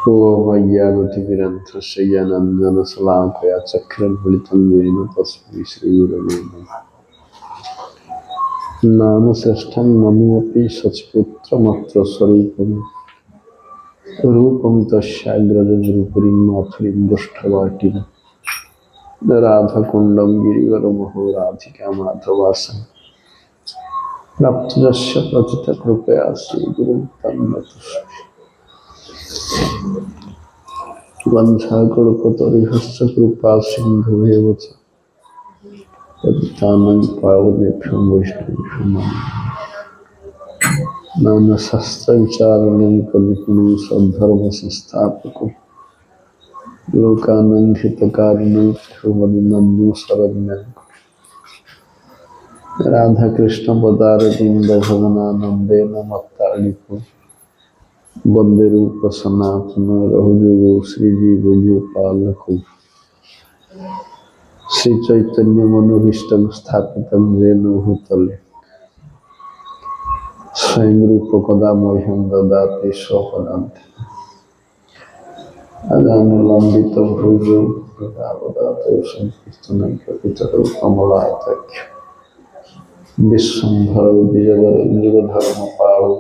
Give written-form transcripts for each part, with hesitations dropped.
ओमज्ञानतिमिरन्धस्य ज्ञानाञ्जनशलाकया चक्रफलितं येन तस्मै श्रीगुरवे नमः। नामश्रेष्ठं नमोऽपि सच्पुत्रमत्र स्वरूपं रूपं तस्याग्रजं रूपरीं माथुरीं दुष्टवाटिनं राधाकुण्डं गिरिवरमहो राधिका माधवासं प्राप्तस्य पतितकृपया श्रीगुरुं तं नतोऽस्मि। वंशाकल्पतरुभ्यश्च कृपा सिन्धुभ्येव च पतितानां पावनेभ्यो वैष्णवेभ्यो नमो नमः। नानाशास्त्रविचारणं कविगुणं सद्धर्मसंस्थापकं लोकानां हितकारिणं हृमदिनन्दनं शरण्यं राधाकृष्णपदारविन्द भवनानन्देन मत्तारिणं वंदे रूप सनातन रघुजुगो श्रीजीव गोपालको श्री चैतन्य मनोभीष्टं स्थापितं येन भूतले स्वयं रूप कदा मह्यं ददाति स्वपदान्ते अजानुलम्बितं भुजौ प्रदावदातो संकीर्तनं कपितरो कमलायताख्य विश्वम्भरो द्विजधर्मपालो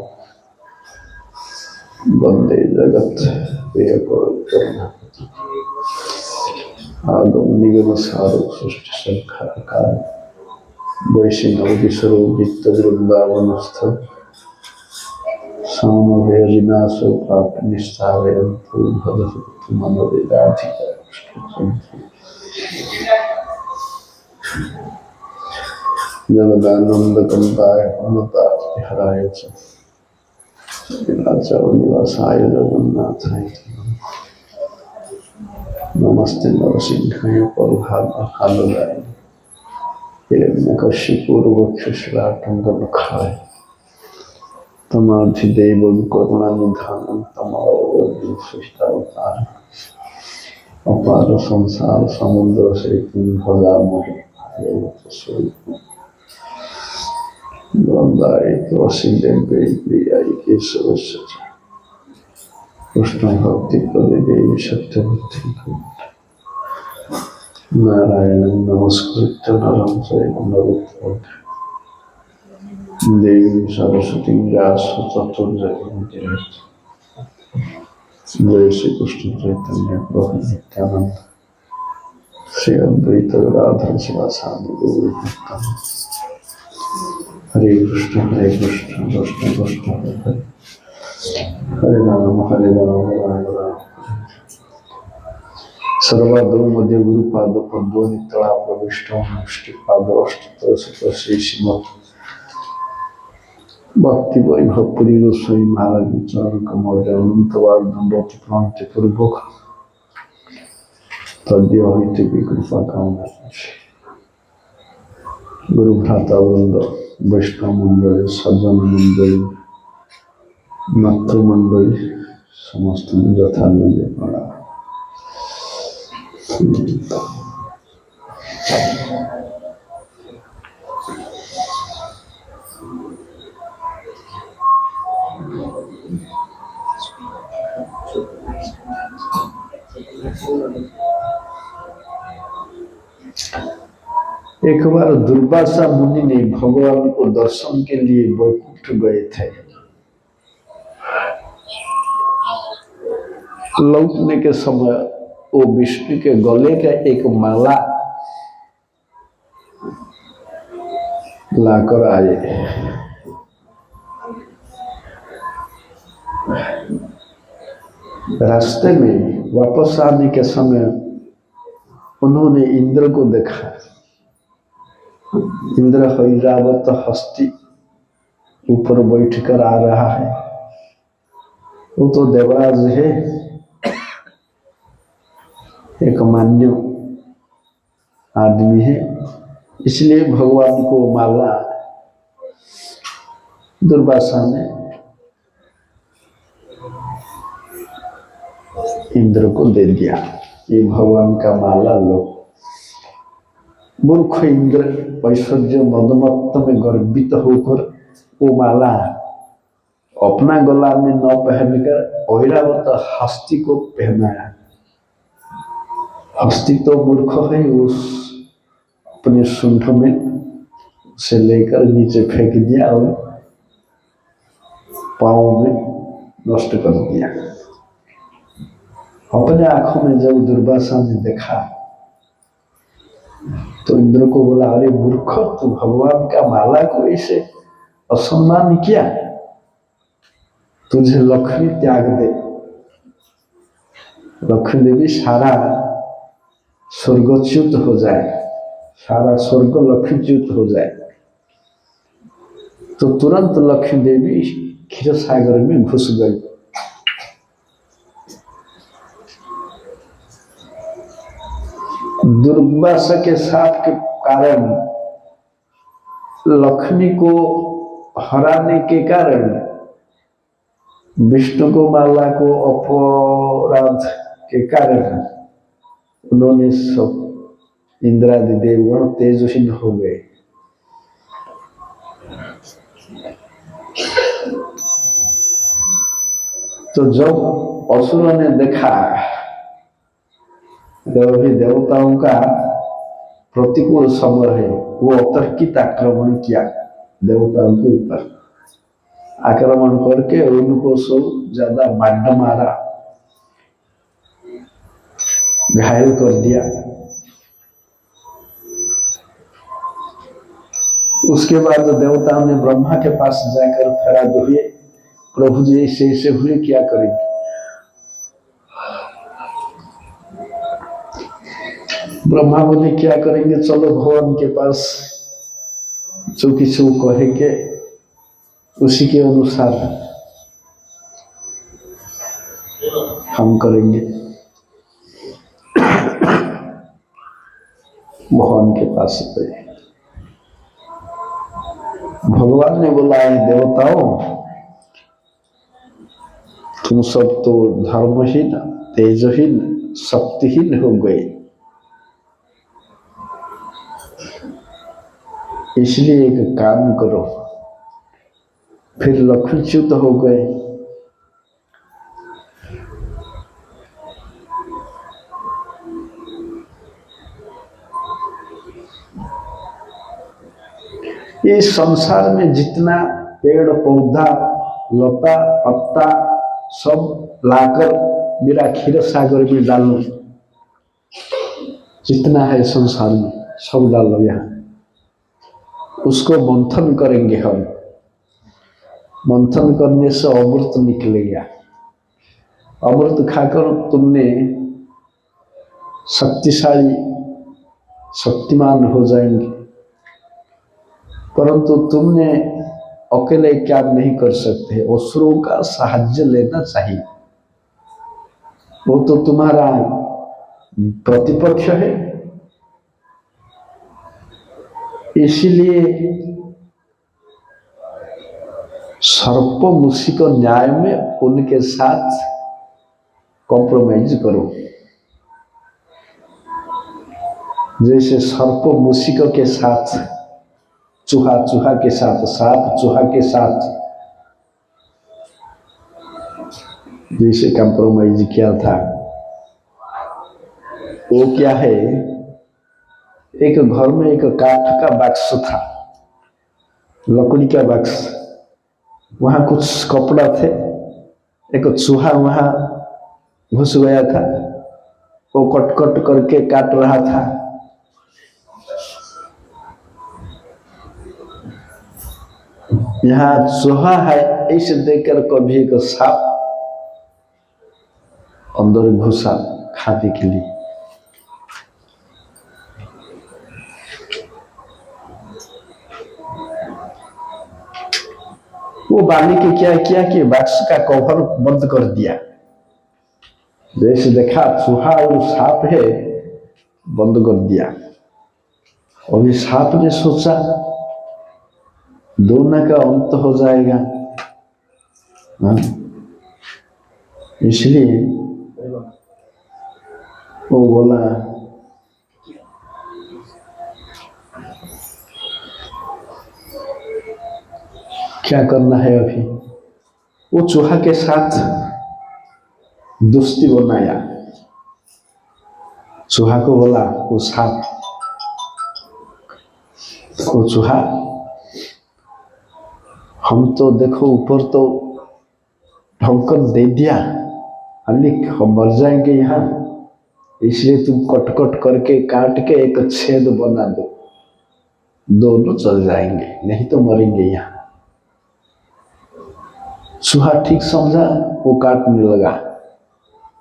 वंदे जगत प्रियकरुणा आगम निगम सारो सृष्टि संखारकार वैष्णव किशोरो नित्य वृंदावनस्थ सामवेय विनाश प्राप्त निष्ठावयन्तु भवतु मनोरे राधिका जगदानंद कंदाय अमृताहराय च निवासाय जगन्नाथाय नमस्ते नरसिंहाय परभागाय हिरण्यकशिपूर्वक्षुश्राटंगनखाय तमाधिदेवं करुणानिधानं तमावतार अपार संसार समुद्र से भजामहे वृंदाय तुलसीदेवी प्रियाय केशवस्य कृष्ण भक्ति पदे देवी सत्यवती नारायणं नमस्कृत्य नरं चैव नरोत्तमं देवीं सरस्वतीं व्यासं ततो जयमुदीरयेत्। जय श्री कृष्ण चैतन्य प्रभु नित्यानंद श्री अद्वैत गदाधर शिवासादि गौर भक्तवृंद। हरे कृष्ण कृष्ण कृष्ण हरे हरे हरे राम राम राम। सर्वादौ मध्य गुरुपाद पद्मो नितला प्रविष्टो मुष्टिपाद अष्टोत्तर श्री श्रीमद् भक्ति वैभव पुरी गोस्वामी महाराज चरण कमल अनंतवार दंडवत प्रणति पूर्वक तद्य हईते की कृपा कामना गुरु भ्राता वृंद वैष्णव मंडली सज्जन मंडली मातृमंडली समस्त यथा निजे प्रणाम। एक बार दुर्वासा मुनि ने भगवान को दर्शन के लिए वैकुंठ गए थे। लौटने के समय वो विष्णु के गले का एक माला लाकर आए। रास्ते में वापस आने के समय उन्होंने इंद्र को देखा। इंद्र ऐरावत हस्ती ऊपर बैठकर आ रहा है। वो तो देवराज है, एक मान्य आदमी है, इसलिए भगवान को माला दुर्वासा ने इंद्र को दे दिया। ये भगवान का माला लो। मूर्ख इंद्र ऐश्वर्य मदमत्त में गर्वित होकर वो माला अपना गुलामी न पहनकर ऐरावत हस्ती को पहनाया। हस्ती तो मूर्ख है, उस अपने सूंड में से लेकर नीचे फेंक दिया और पाँव में नष्ट कर दिया। अपने आंखों में जब दुर्वासा ने देखा तो इंद्र को बोला, अरे मूर्ख, तू भगवान का माला को ऐसे असम्मान किया, तुझे लक्ष्मी त्याग दे। लक्ष्मी देवी सारा स्वर्गच्युत हो जाए, सारा स्वर्ग लक्ष्मीच्युत हो जाए। तो तुरंत लक्ष्मी देवी क्षीर सागर में घुस गई। दुर्वासा के साप के कारण, लक्ष्मी को हराने के कारण, विष्णु को माला को अपराध के कारण उन्होंने सब इंद्रादि देवगण तेजहीन हो गए। तो जब असुरों ने देखा जब भी देवताओं का प्रतिकूल समय है, वो अतर्कित आक्रमण किया देवताओं के ऊपर। आक्रमण करके उनको सब ज्यादा मार मारा, घायल कर दिया। उसके बाद देवताओं ने ब्रह्मा के पास जाकर फरियाद हुए, प्रभु जी ऐसे ऐसे हुए, क्या करेंगे? ब्रह्मा बोले, क्या करेंगे, चलो भगवान के पास, जो किसी को कहेंगे उसी के अनुसार हम करेंगे। भगवान के पास गए। भगवान ने बोला, है देवताओं, तुम सब तो धर्महीन, तेजहीन, शक्तिहीन हो गए, इसलिए एक काम करो। फिर लक्ष्मीच्युत हो गए। इस संसार में जितना पेड़ पौधा लता पत्ता सब लाकर मेरा क्षीर सागर में डालो, जितना है संसार में सब डालो यहाँ। उसको मंथन करेंगे हम। मंथन करने से अमृत निकलेगा। अमृत खाकर तुमने शक्तिशाली शक्तिमान हो जाएंगे, परंतु तुमने अकेले क्या नहीं कर सकते, असुरों का साहाय्य लेना चाहिए। वो तो तुम्हारा प्रतिपक्ष है, इसलिए सर्प मूषिक न्याय में उनके साथ कॉम्प्रोमाइज करो। जैसे सर्प मूषिक के साथ, चूहा चूहा के साथ, सांप चूहा के साथ जैसे कॉम्प्रोमाइज किया था, वो क्या है, एक घर में एक काठ का बक्स था, लकड़ी का बक्स, वहां कुछ कपड़ा थे, एक चूहा वहां घुस गया था, वो कट कट करके काट रहा था। यहाँ चूहा है ऐसे देखकर कभी एक सांप अंदर घुसा खाने के लिए। वो बालिक के क्या किया कि बक्स का कवर बंद कर दिया। जैसे देखा चूहा और सांप है, बंद कर दिया। अभी सांप ने सोचा दोनों का अंत हो जाएगा, इसलिए वो बोला क्या करना है अभी, वो चूहा के साथ दोस्ती बनाया। चूहा को बोला, वो सांप को, चूहा हम तो देखो ऊपर तो ढक्कन दे दिया, हम मर जाएंगे यहाँ, इसलिए तुम कट कट करके काट के एक छेद बना दो, दोनों चल जाएंगे, नहीं तो मरेंगे यहाँ। चूहा ठीक समझा, वो काटने लगा।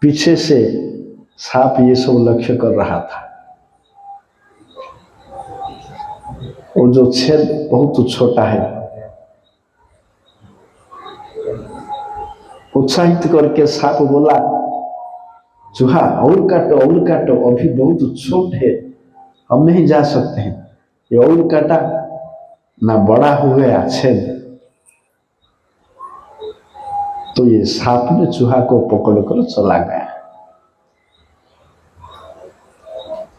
पीछे से सांप ये सब लक्ष्य कर रहा था। वो जो छेद बहुत छोटा है, उत्साहित करके सांप बोला, चूहा और काटो और काटो, अभी बहुत छोट है, हम नहीं जा सकते हैं। ये और काटा ना, बड़ा हो गया छेद। तो ये सांप ने चूहा को पकड़कर चला गया।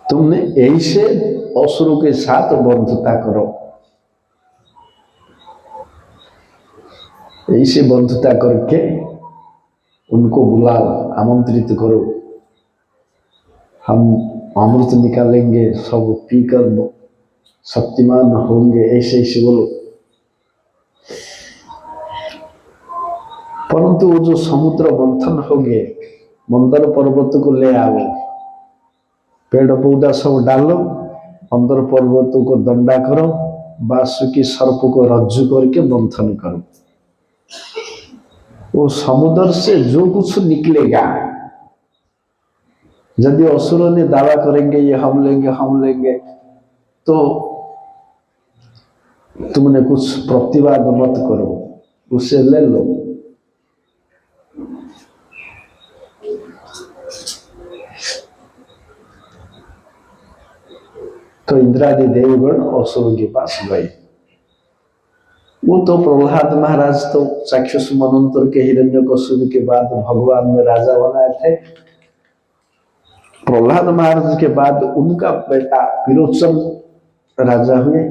तुमने ऐसे असुरों के साथ बंधुता करो, ऐसे बंधुता करके उनको बुलाओ, आमंत्रित करो, हम अमृत निकालेंगे, सब पीकर शक्तिमान होंगे, ऐसे ऐसे बोलो। परंतु वो जो समुद्र मंथन हो गए, मंदर पर्वत को ले आओ, पेड़ पौधा सब डालो, मंदर पर्वत को दंडा करो, वासुकी सर्प को रज्जु करके मंथन करो। वो समुद्र से जो कुछ निकलेगा, यदि असुरों ने दावा करेंगे ये हम लेंगे, तो तुमने कुछ प्रतिवाद मत करो, उसे ले लो। तो इंद्रादि देवगण असुरों के पास गए। वो तो प्रहलाद महाराज तो चाक्षुष मनंतर के हिरण्यकश्यप के बाद भगवान में राजा बनाए थे। प्रहलाद महाराज के बाद उनका बेटा विरोचन राजा हुए।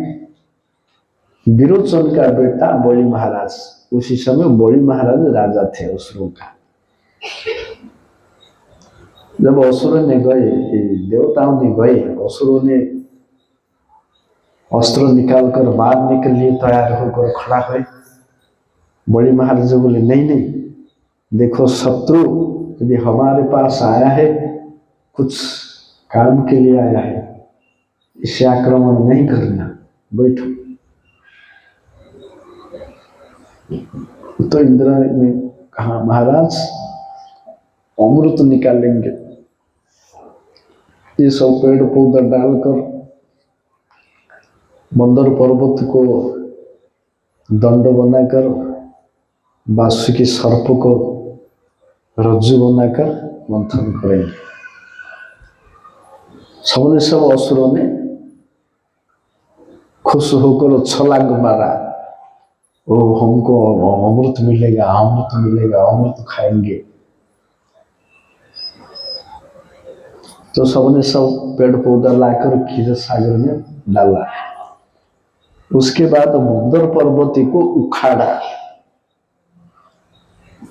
विरोचन का बेटा बलि महाराज, उसी समय बलि महाराज राजा थे असुरों का। जब असुरों ने गए, देवताओं ने गए, असुरों ने अस्त्र निकालकर मारने के लिए तैयार होकर खड़ा हुए। बलि महाराज बोले, नहीं, देखो शत्रु यदि हमारे पास आया है, कुछ काम के लिए आया है, इसे आक्रमण नहीं करना, बैठो। तो इंद्र ने कहा, महाराज अमृत निकालेंगे, ये सब पेड़ पौधा डालकर मंदर पर्वत को दंड बनाकर, वासुकी सर्प को रज्जु बनाकर मंथन करेंगे। सबने सब असुरों ने खुश होकर छलांग मारा, ओ हमको अमृत मिलेगा, अमृत खाएंगे। तो सबने सब पेड़ पौधा लाकर क्षीर सागर में डाला। उसके बाद मंदर पर्वत को उखाड़ा।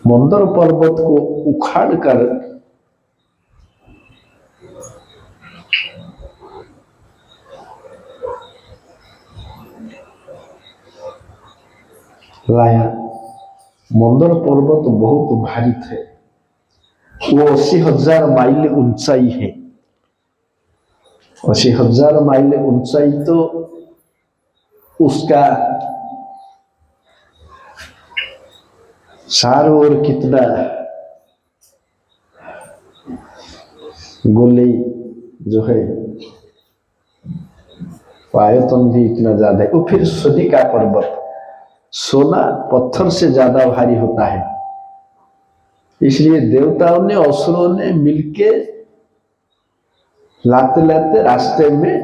मंदर पर्वत को उखाड़ कर लाया। मंदर पर्वत बहुत भारी थे, वो 80,000 माइल ऊंचाई है। 80,000 माइल ऊंचाई, तो उसका चारों ओर कितना गोले जो है, आयतन भी इतना ज्यादा है। वो फिर सोने का पर्वत, सोना पत्थर से ज्यादा भारी होता है, इसलिए देवताओं ने असुरों ने मिलके लाते लाते रास्ते में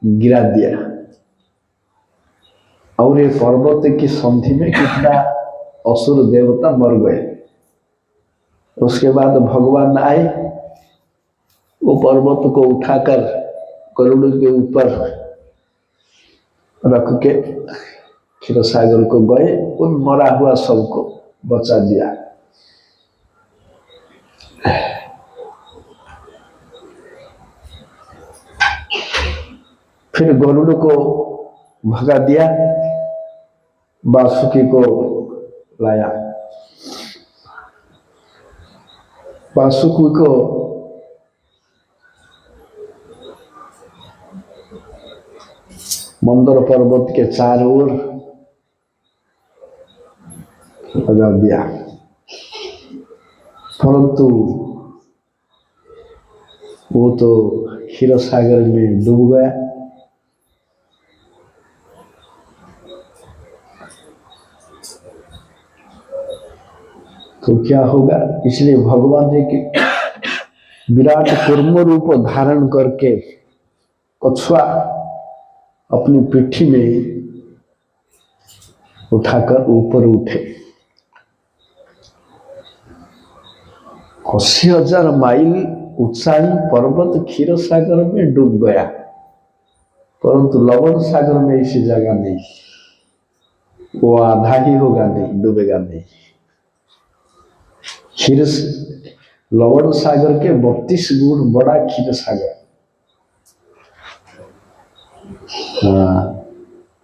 गिरा दिया। और ये पर्वत की संधि में कितना असुर देवता मर गए। उसके बाद भगवान आए, वो पर्वत को उठाकर करोड़ों के ऊपर रख के क्षीर सागर को गए, उन मरा हुआ सबको बचा दिया। फिर गरुड़ को भगा दिया, वासुकी को लाया। वासुकी को मंदर पर्वत के चारों ओर लगा दिया, परंतु वो तो क्षीर सागर में डूब गया। तो क्या होगा? इसलिए भगवान ने कि विराट कूर्म रूप धारण करके कछुआ अपनी पिठी में उठाकर ऊपर उठे। 80,000 माइल ऊंचाई पर्वत क्षीर सागर में डूब गया, परंतु लवण सागर में ऐसी जगह नहीं, वो आधा ही होगा, नहीं डूबेगा नहीं। क्षीर लवण सागर के 32 गुण बड़ा क्षीर सागर।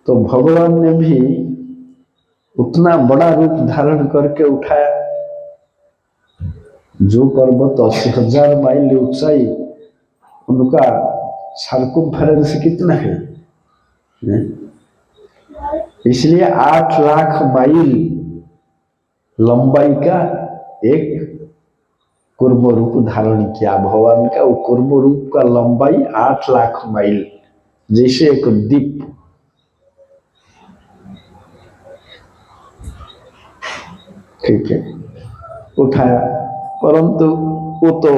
तो भगवान ने भी उतना बड़ा रूप धारण करके उठाया। जो पर्वत 80,000 माइल ऊंचाई, उनका सर्कमफेरेंस कितना है? इसलिए 8 लाख माइल लंबाई का एक कूर्म रूप धारण किया भगवान का। वो कूर्म रूप का लंबाई 8 लाख माइल, जैसे एक दीप। ठीक है, उठाया, परंतु वो तो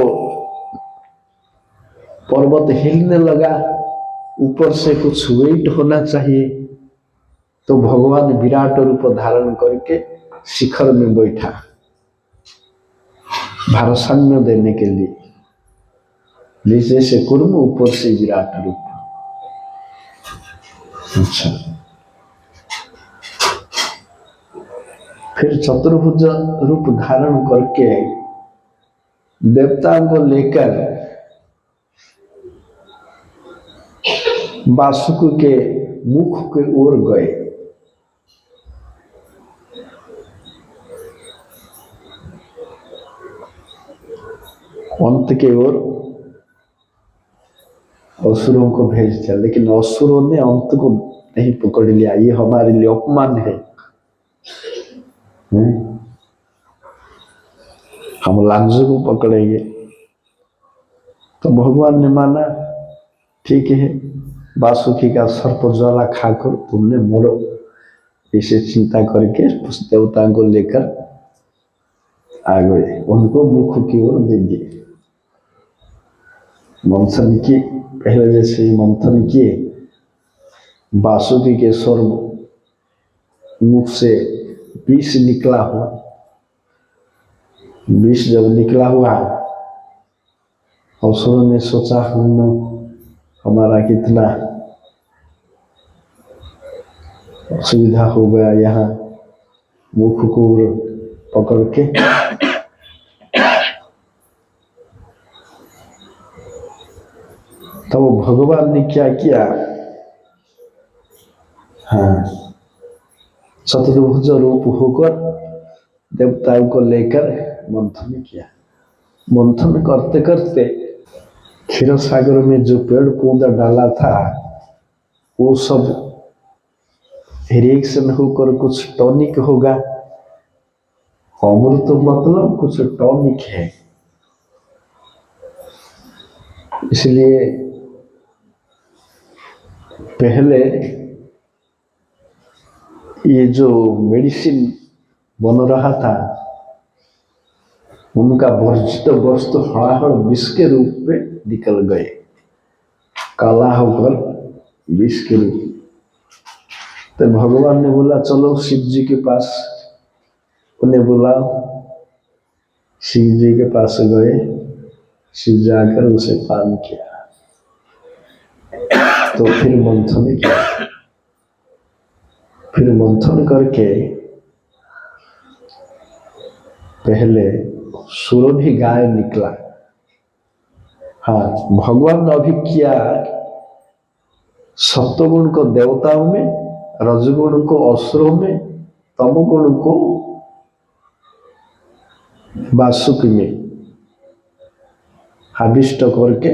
पर्वत हिलने लगा, ऊपर से कुछ वेट होना चाहिए। तो भगवान विराट रूप धारण करके शिखर में बैठा, भारसाम्य देने के लिए। जैसे से कूर्म, ऊपर से विराट रूप। अच्छा, फिर चतुर्भुज रूप धारण करके देवताओं को लेकर वासुकी के मुख की ओर गए। अंत के ओर असुरों को भेज दिया, लेकिन असुरों ने अंत को नहीं पकड़ लिया। ये हमारे लिए अपमान है। हम लांजू को पकड़ेंगे। तो भगवान ने माना, ठीक है, वासुकी का सर्प ज्वाला खाकर तुमने मरो, इसे चिंता करके देवताओं को लेकर आ गए। उनको मुख की ओर दे दिए। मंथन की, पहले जैसे मंथन किए, वासुकी के स्वर मुख से विष निकला हुआ। विष जब निकला हुआ, असुरों ने सोचा हमारा कितना असुविधा हो गया, यहाँ मुख को पकड़ के तो भगवान ने क्या किया? हाँ, चतुर्भुज रूप होकर देवताओं को लेकर मंथन किया। मंथन करते करते क्षीर सागर में जो पेड़ पौधा डाला था, वो सब रिएक्शन होकर कुछ टॉनिक होगा। अमृत मतलब कुछ टॉनिक है। इसलिए पहले ये जो मेडिसिन बन रहा था, उनका वर्जित वस्तु हड़ाहड़ विष के रूप में निकल गए, काला होकर विष के रूप। तो भगवान ने बोला, चलो शिव जी के पास, उन्हें बुलाओ। शिव जी के पास गए, शिव जाकर उसे पान किया। तो फिर मंथन किया। फिर मंथन करके पहले सुरभि गाय निकला। हाँ, भगवान ने अभी किया सत्वगुण को देवताओं में, रजगुण को असुरों में, तमोगुण को वासुकी में आविष्ट करके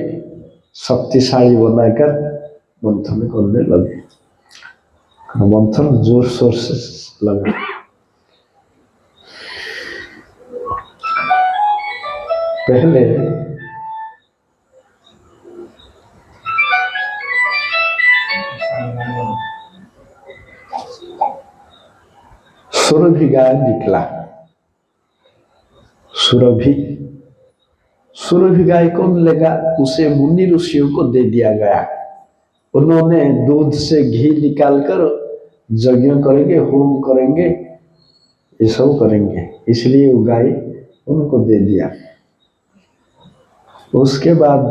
शक्तिशाली बनाकर मंथन करने लगे। मंथन जोर शोर से लगा। पहले सुरभि गाय निकला। सुरभि गाय कौन लेगा? उसे मुनि ऋषियों को दे दिया गया। उन्होंने दूध से घी निकालकर यज्ञ करेंगे, होम करेंगे, ये सब करेंगे, इसलिए वो गाय उनको दे दिया। उसके बाद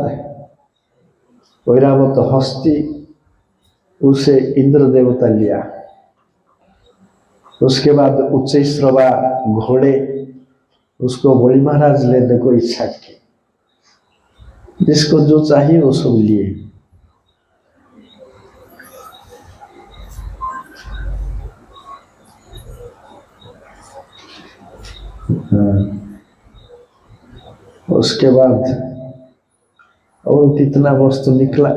ऐरावत हस्ती उसे इंद्र देवता लिया। उसके बाद उच्चैश्रवा घोड़े उसको बलि महाराज लेने को इच्छा की। जिसको जो चाहिए वो सब लिए। उसके बाद और कितना वस्तु निकला।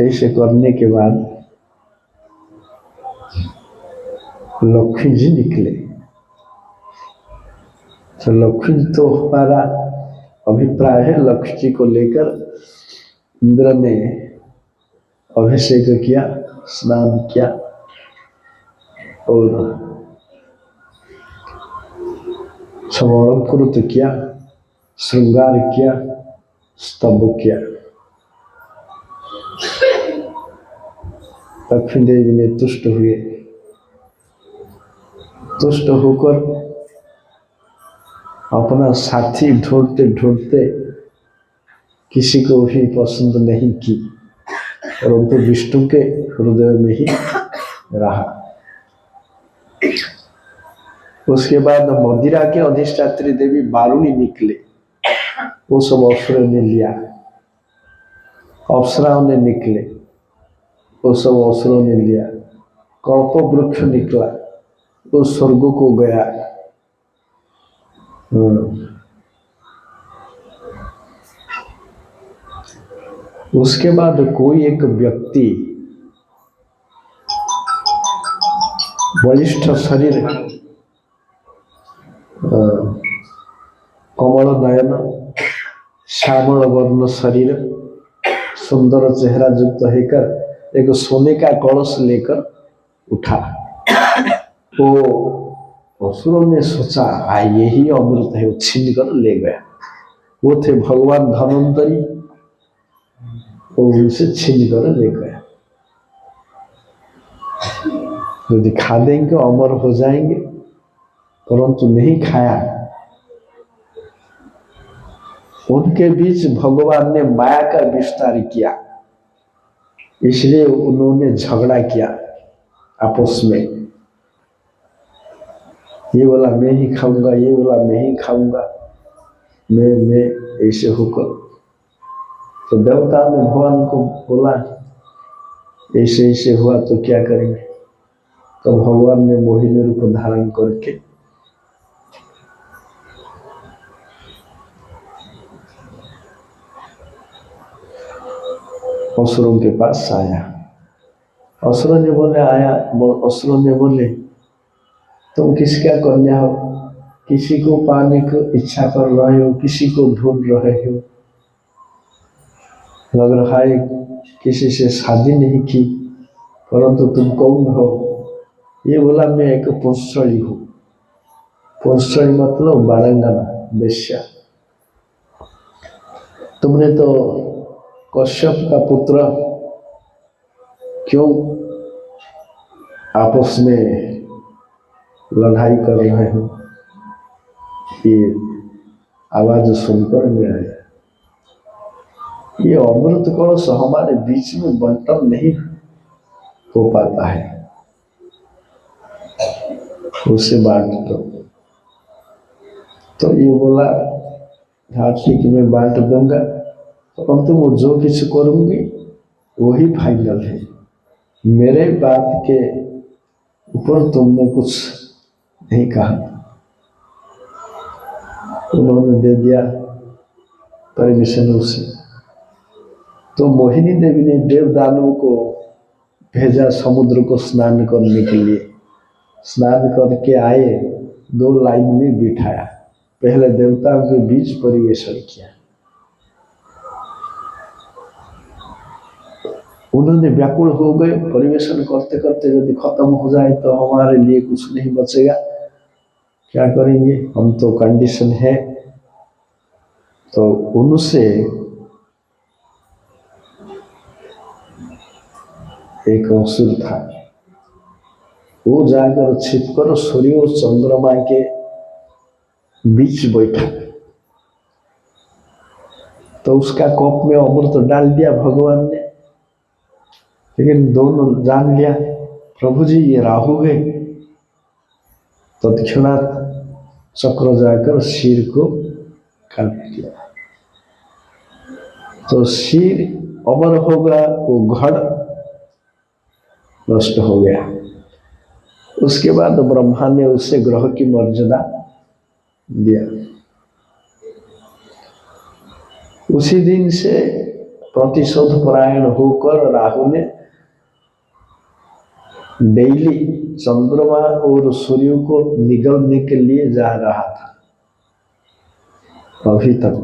ऐसे करने के बाद लक्ष्मी जी निकले। तो लक्ष्मी तो हमारा अभिप्राय है, लक्ष्मी जी को लेकर इंद्र ने अभिषेक किया, स्नान किया और समर्पित किया, श्रृंगार किया, स्तंभ किया। लक्ष्मी देवी ने तुष्ट हुए। तुष्ट होकर अपना साथी ढूंढते ढूंढते किसी को भी पसंद नहीं की, परंतु विष्णु के हृदय में ही रहा। उसके बाद मदिरा के अधिष्ठात्री देवी वारुणी निकले। वो सब अप्सराओं ने लिया। अप्सराओं ने निकले, वो सब अप्सराओं ने लिया। कल्प वृक्ष निकला, वो स्वर्ग को गया। उसके बाद कोई एक व्यक्ति बलिष्ठ शरीर, कमल नयन, श्यामल वर्ण शरीर, सुंदर चेहरा युक्त होकर एक सोने का कलश लेकर उठा। तो असुरों ने सोचा यही अमृत है, वो छीन कर ले गया। वो थे भगवान धन्वंतरी, वो उनसे छीन कर ले गया। यदि खा देंगे अमर हो जाएंगे, परंतु नहीं खाया। उनके बीच भगवान ने माया का विस्तार किया, इसलिए उन्होंने झगड़ा किया आपस में। ये बोला मैं ही खाऊंगा, ये बोला मैं ही खाऊंगा, मैं ऐसे होकर। तो देवता ने भगवान को बोला ऐसे ऐसे हुआ तो क्या करेंगे। तो भगवान ने मोहिनी रूप धारण करके असुरों के पास आया। असुरों ने बोले असुरों ने बोले तुम किसका कन्या हो? किसी को पाने को इच्छा कर रहे हो, किसी को ढूंढ रहे हो। लग रहा है किसी से शादी नहीं की, परंतु तुम कौन हो? ये बोला मैं एक पुंसड़ी हूँ। पुंसड़ी मतलब बारंगना, वेश्या। तुमने तो कश्यप का पुत्र क्यों आपस में लड़ाई कर रहे हो? ये आवाज सुनकर मैं आया। ये अमृत कलश हमारे बीच में बंटन नहीं हो पाता है। उसे बांट दो। तो ये बोला हाँ ठीक मैं बांट दूंगा, परंतु वो जो कुछ करूंगी वही फाइनल है, मेरे बात के ऊपर तुमने कुछ नहीं कहा। उन्होंने दे दिया परमिशन उसे। तो मोहिनी देवी ने देवदानों को भेजा समुद्र को स्नान करने के लिए। स्नान करके आए, 2 लाइन में बिठाया, पहले देवताओं के बीच परिवेशन किया। उन्होंने व्याकुल हो गए, परिवेशन करते करते यदि खत्म हो जाए तो हमारे लिए कुछ नहीं बचेगा, क्या करेंगे, हम तो कंडीशन है। तो उनसे एक असुर था, वो जाकर छिपकर सूर्य और चंद्रमा के बीच बैठा। तो उसका कप में अमृत डाल दिया भगवान ने, लेकिन दोनों जान लिया प्रभु जी ये राहु है। तत्क्षणात चक्र जाकर सिर को काट दिया। तो सिर अमर होगा, वो घड़ नष्ट हो गया। उसके बाद ब्रह्मा ने उसे ग्रह की मर्यादा दिया। उसी दिन से प्रतिशोध परायण होकर राहु ने डेली चंद्रमा और सूर्य को निगलने के लिए जा रहा था अभी तक।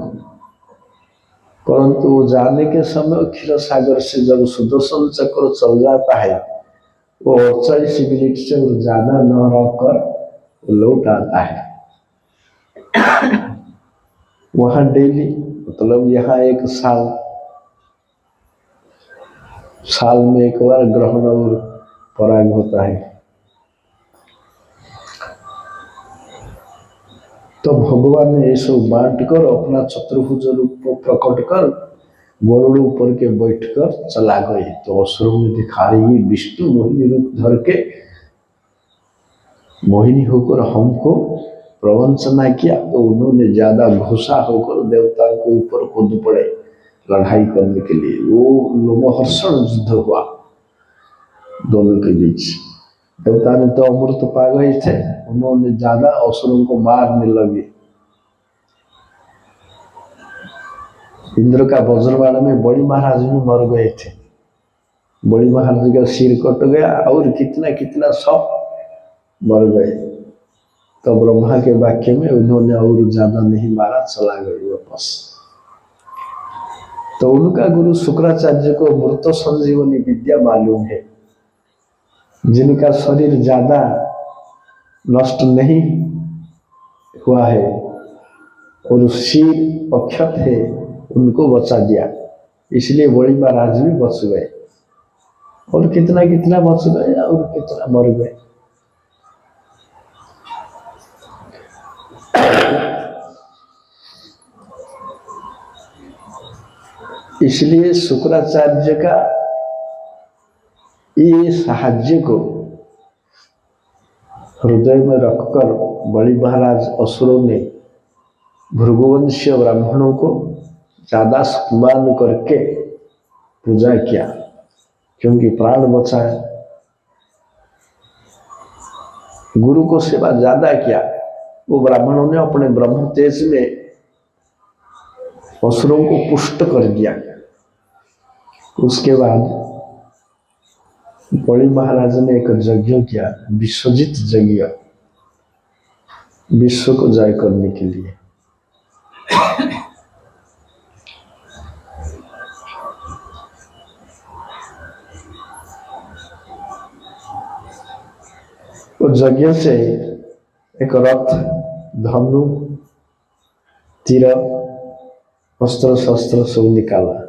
परंतु वो जाने के समय क्षीर सागर से जब सुदर्शन चक्र चल जाता है, वो 48 मिनट से ज्यादा न रहकर लौट आता है। वहां डेली मतलब यहाँ 1 साल में एक बार ग्रहण और पराग होता है। तो भगवान ने ये सब बांट कर अपना चतुर्भुज रूप को प्रकट कर गरुड़ ऊपर के बैठकर चला गए। तो असुरों ने दिखा रही विष्णु मोहिनी रूप धर के मोहिनी होकर हमको प्रवंचना किया। तो उन्होंने ज्यादा घुसा होकर देवताओं के ऊपर कूद पड़े लड़ाई करने के लिए। वो लोमहर्षण युद्ध हुआ दोनों के बीच। देवता ने तो अमृत पा गए थे, उन्होंने ज्यादा असुरों को मारने लगे। इंद्र का वज्रबाण में बड़ी महाराज भी मर गए थे, बड़ी महाराज का सिर कट गया और कितना कितना सब मर गए। तो ब्रह्मा के वाक्य में उन्होंने और ज्यादा नहीं मारा, चला गए वापस। तो उनका गुरु शुक्राचार्य को मृत संजीवनी विद्या मालूम है। जिनका शरीर ज्यादा नष्ट नहीं हुआ है और सिर अक्षत है, उनको बचा दिया। इसलिए बड़ी महाराज भी बच गए, और कितना कितना बच गए और कितना मर गए। इसलिए शुक्राचार्य का ये साहाଯ୍य को हृदय में रखकर बड़ी महाराज असुरों ने भृगुवंशीय ब्राह्मणों को ज्यादा सम्मान करके पूजा किया, क्योंकि प्राण बचाए। गुरु को सेवा ज्यादा किया। वो ब्राह्मणों ने अपने ब्रह्म तेज में असुरों को पुष्ट कर दिया। उसके बाद बड़ी महाराज ने एक यज्ञ किया, विश्वजित यज्ञ, विश्व को जय करने के लिए। उस यज्ञ से एक रथ, धनु, तीर, अस्त्र शस्त्र सब निकाला।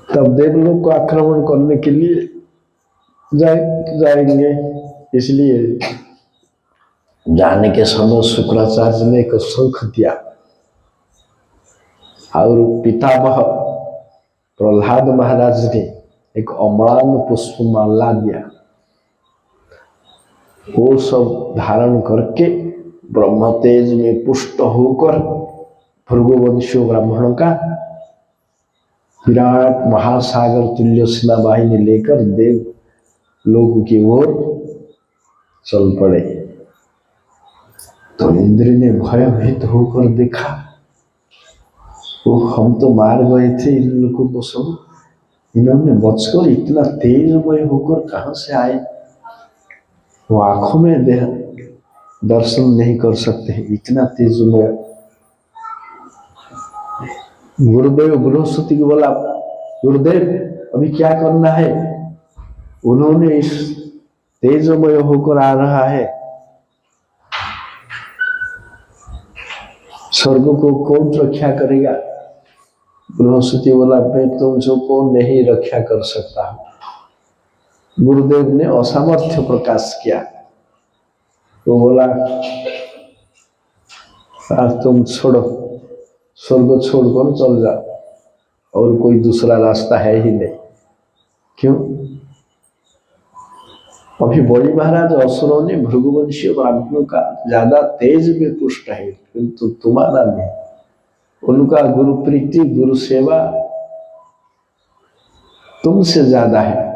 तब देवलोक को आक्रमण करने के लिए जाएंगे। इसलिए जाने के समय शुक्राचार्य ने एक शंख दिया और पितामह प्रहलाद महाराज ने एक अम्लान पुष्पमाला दिया। वो सब धारण करके ब्रह्म तेज में पुष्ट होकर भृगुवंशी ब्राह्मणों का विराट महासागर तुल्य सेना बाहिनी लेकर देव लोक की ओर चल पड़े। तो इंद्र ने भयभीत होकर देखा, वो हम तो मार गए थे इन लोगों को सब, इन्होंने बचकर इतना तेजमय होकर कहां से आए। वो आंखों में दर्शन नहीं कर सकते, इतना तेजमय। गुरुदेव बृहस्पति को बोला, गुरुदेव अभी क्या करना है? उन्होंने इस तेजमय होकर आ रहा है, स्वर्ग को कौन रक्षा करेगा? बृहस्पति बोला, मैं तुमको नहीं रक्षा कर सकता। गुरुदेव ने असामर्थ्य प्रकाश किया। वो बोला, तुम छोड़ो, स्वर्ग छोड़कर चल जाओ, और कोई दूसरा रास्ता है ही नहीं। क्यों? अभी बड़ी महाराज असुरों ने भृगुवंशी ब्राह्मणों का ज्यादा तेज में पुष्ट है, किंतु तुम्हारा नहीं। उनका गुरु प्रीति गुरु सेवा तुमसे ज्यादा है।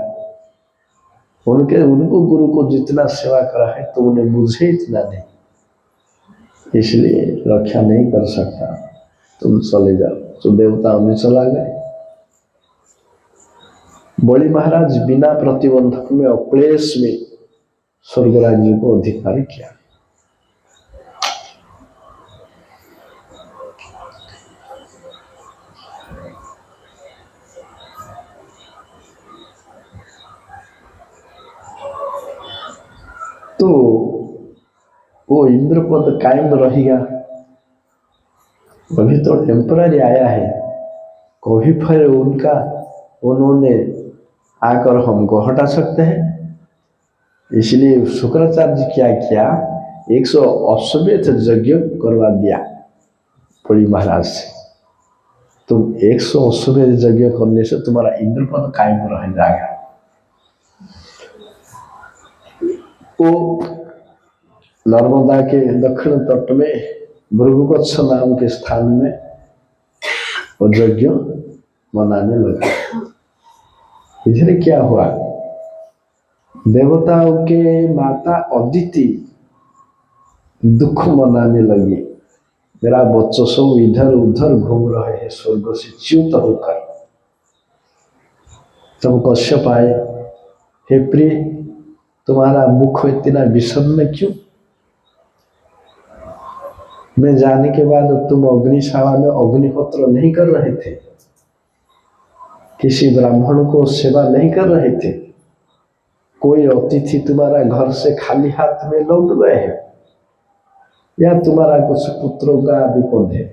उनको गुरु को जितना सेवा करा है तुमने मुझे इतना नहीं, इसलिए रक्षा नहीं कर सकता, तुम चले जाओ। तो देवता में चला गए। बड़ी महाराज बिना प्रतिबंधक में अक्लेश में स्वर्ग राज्य को अधिकार किया। तो वो इंद्रपद कायम रहेगा। अभी तो टेम्पररी आया है, कभी फिर उन्होंने आकर हमको हटा सकते हैं। इसलिए शुक्राचार्य जी क्या किया, 180 यज्ञ करवा दिया बड़ी महाराज से। तुम 180 यज्ञ करने से तुम्हारा इंद्रपद कायम रह जाएगा। वो नर्मदा के दक्षिण तट में भृगुवत्स नाम के स्थान में वो यज्ञ मनाने लगे। इधर क्या हुआ, देवताओं के माता अदिति दुख मनाने लगी, मेरा बच्चों सब इधर उधर घूम रहे हैं स्वर्ग से च्युत होकर। तब कश्यप आए, हे प्रिय, तुम्हारा मुख इतना विषन्न क्यों? मैं जाने के बाद तुम अग्निशाला में अग्निहोत्र नहीं कर रहे थे, किसी ब्राह्मण को सेवा नहीं कर रहे थे, कोई अतिथि तुम्हारा घर से खाली हाथ में लौट गए हैं, या तुम्हारा कुछ पुत्रों का विपद है?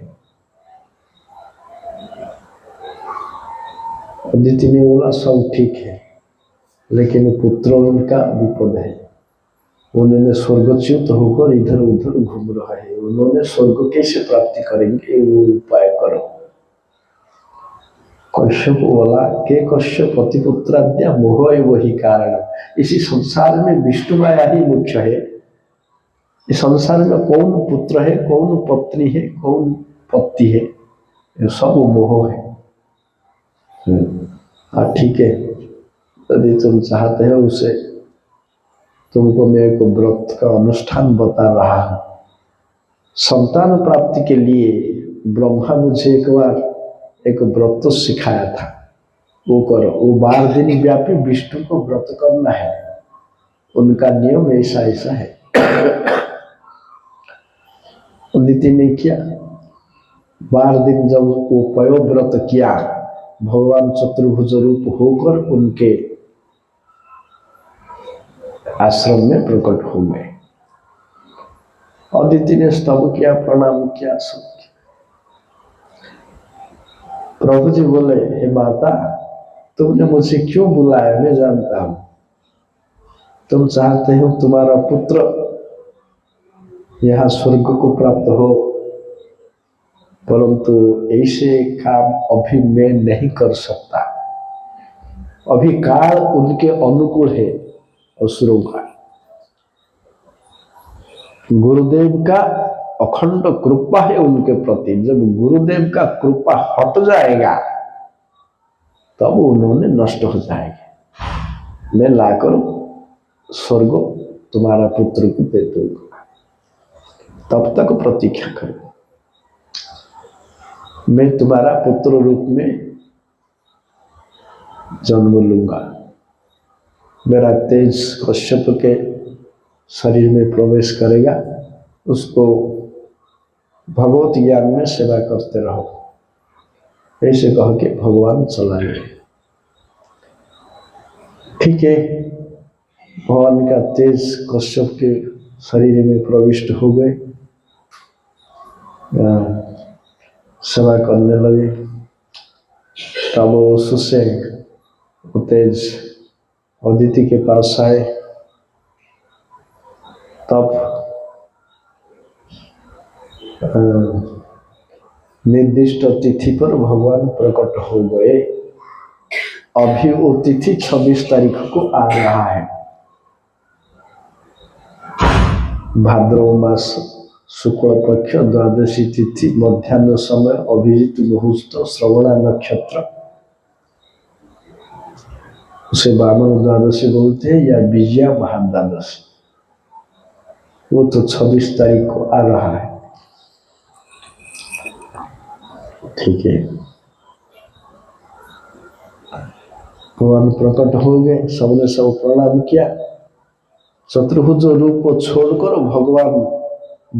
अदिति ने बोला, सब ठीक है, लेकिन पुत्रों का विपद है। उन्होंने स्वर्गच्युत होकर इधर उधर घूम रहे हैं, उन्होंने स्वर्ग कैसे प्राप्ति करेंगे, वो उपाय करो। कश्यप बोला, के कश्यप पतिपुत्राद्या मोह वही कारण। इसी संसार में विष्णु माया ही मुख्य है। इस संसार में कौन पुत्र है, कौन पत्नी है, कौन पति है, ये सब मोह है। हाँ ठीक है, यदि तुम चाहते हो उसे, तुमको मैं एक व्रत का अनुष्ठान बता रहा हूं। संतान प्राप्ति के लिए ब्रह्मा मुझे एक बार एक व्रत सिखाया था, वो करो। वो 12 दिन व्यापी विष्णु को व्रत करना है, उनका नियम ऐसा ऐसा है। अदिति ने किया। 12 दिन जब वो पयोव्रत किया, भगवान चतुर्भुज रूप होकर उनके आश्रम में प्रकट हो गए। अदिति ने स्तव किया, प्रणाम किया, सब किया। प्रभु जी बोले, हे माता, तुमने मुझे क्यों बुलाया? मैं जानता हूं तुम चाहते हो तुम्हारा पुत्र यहाँ स्वर्ग को प्राप्त हो, परंतु ऐसे काम अभी मैं नहीं कर सकता। अभी काल उनके अनुकूल है, असुरों का। गुरुदेव का अखंड कृपा है उनके प्रति। जब गुरुदेव का कृपा हट जाएगा तब उन्होंने नष्ट हो जाएंगे। मैं लाकर स्वर्ग तुम्हारा पुत्र को दे दूंगा, तब तक प्रतीक्षा करो। मैं तुम्हारा पुत्र रूप में जन्म लूंगा। मेरा तेज कश्यप के शरीर में प्रवेश करेगा, उसको भगवत ज्ञान में सेवा करते रहो। ऐसे कह के भगवान चला गए। ठीक है, भगवान का तेज कश्यप के शरीर में प्रविष्ट हो गए, सेवा करने लगे। तब उससे तेज अदिति के पास आए। तब निर्दिष्ट तिथि पर भगवान प्रकट हो गए। अभी वो तिथि 26 तारीख को आ रहा है। भाद्रव मास शुक्ल पक्ष द्वादशी तिथि मध्याह्न समय अभिजित मुहूर्त श्रवणा नक्षत्र, उसे वामन द्वादशी बोलते हैं या विजया महाद्वादशी। वो तो 26 तारीख को आ रहा है। ठीक है, भगवान प्रकट हो गए, सबने सब प्रणाम किया। चतुर्भुज रूप को छोड़कर भगवान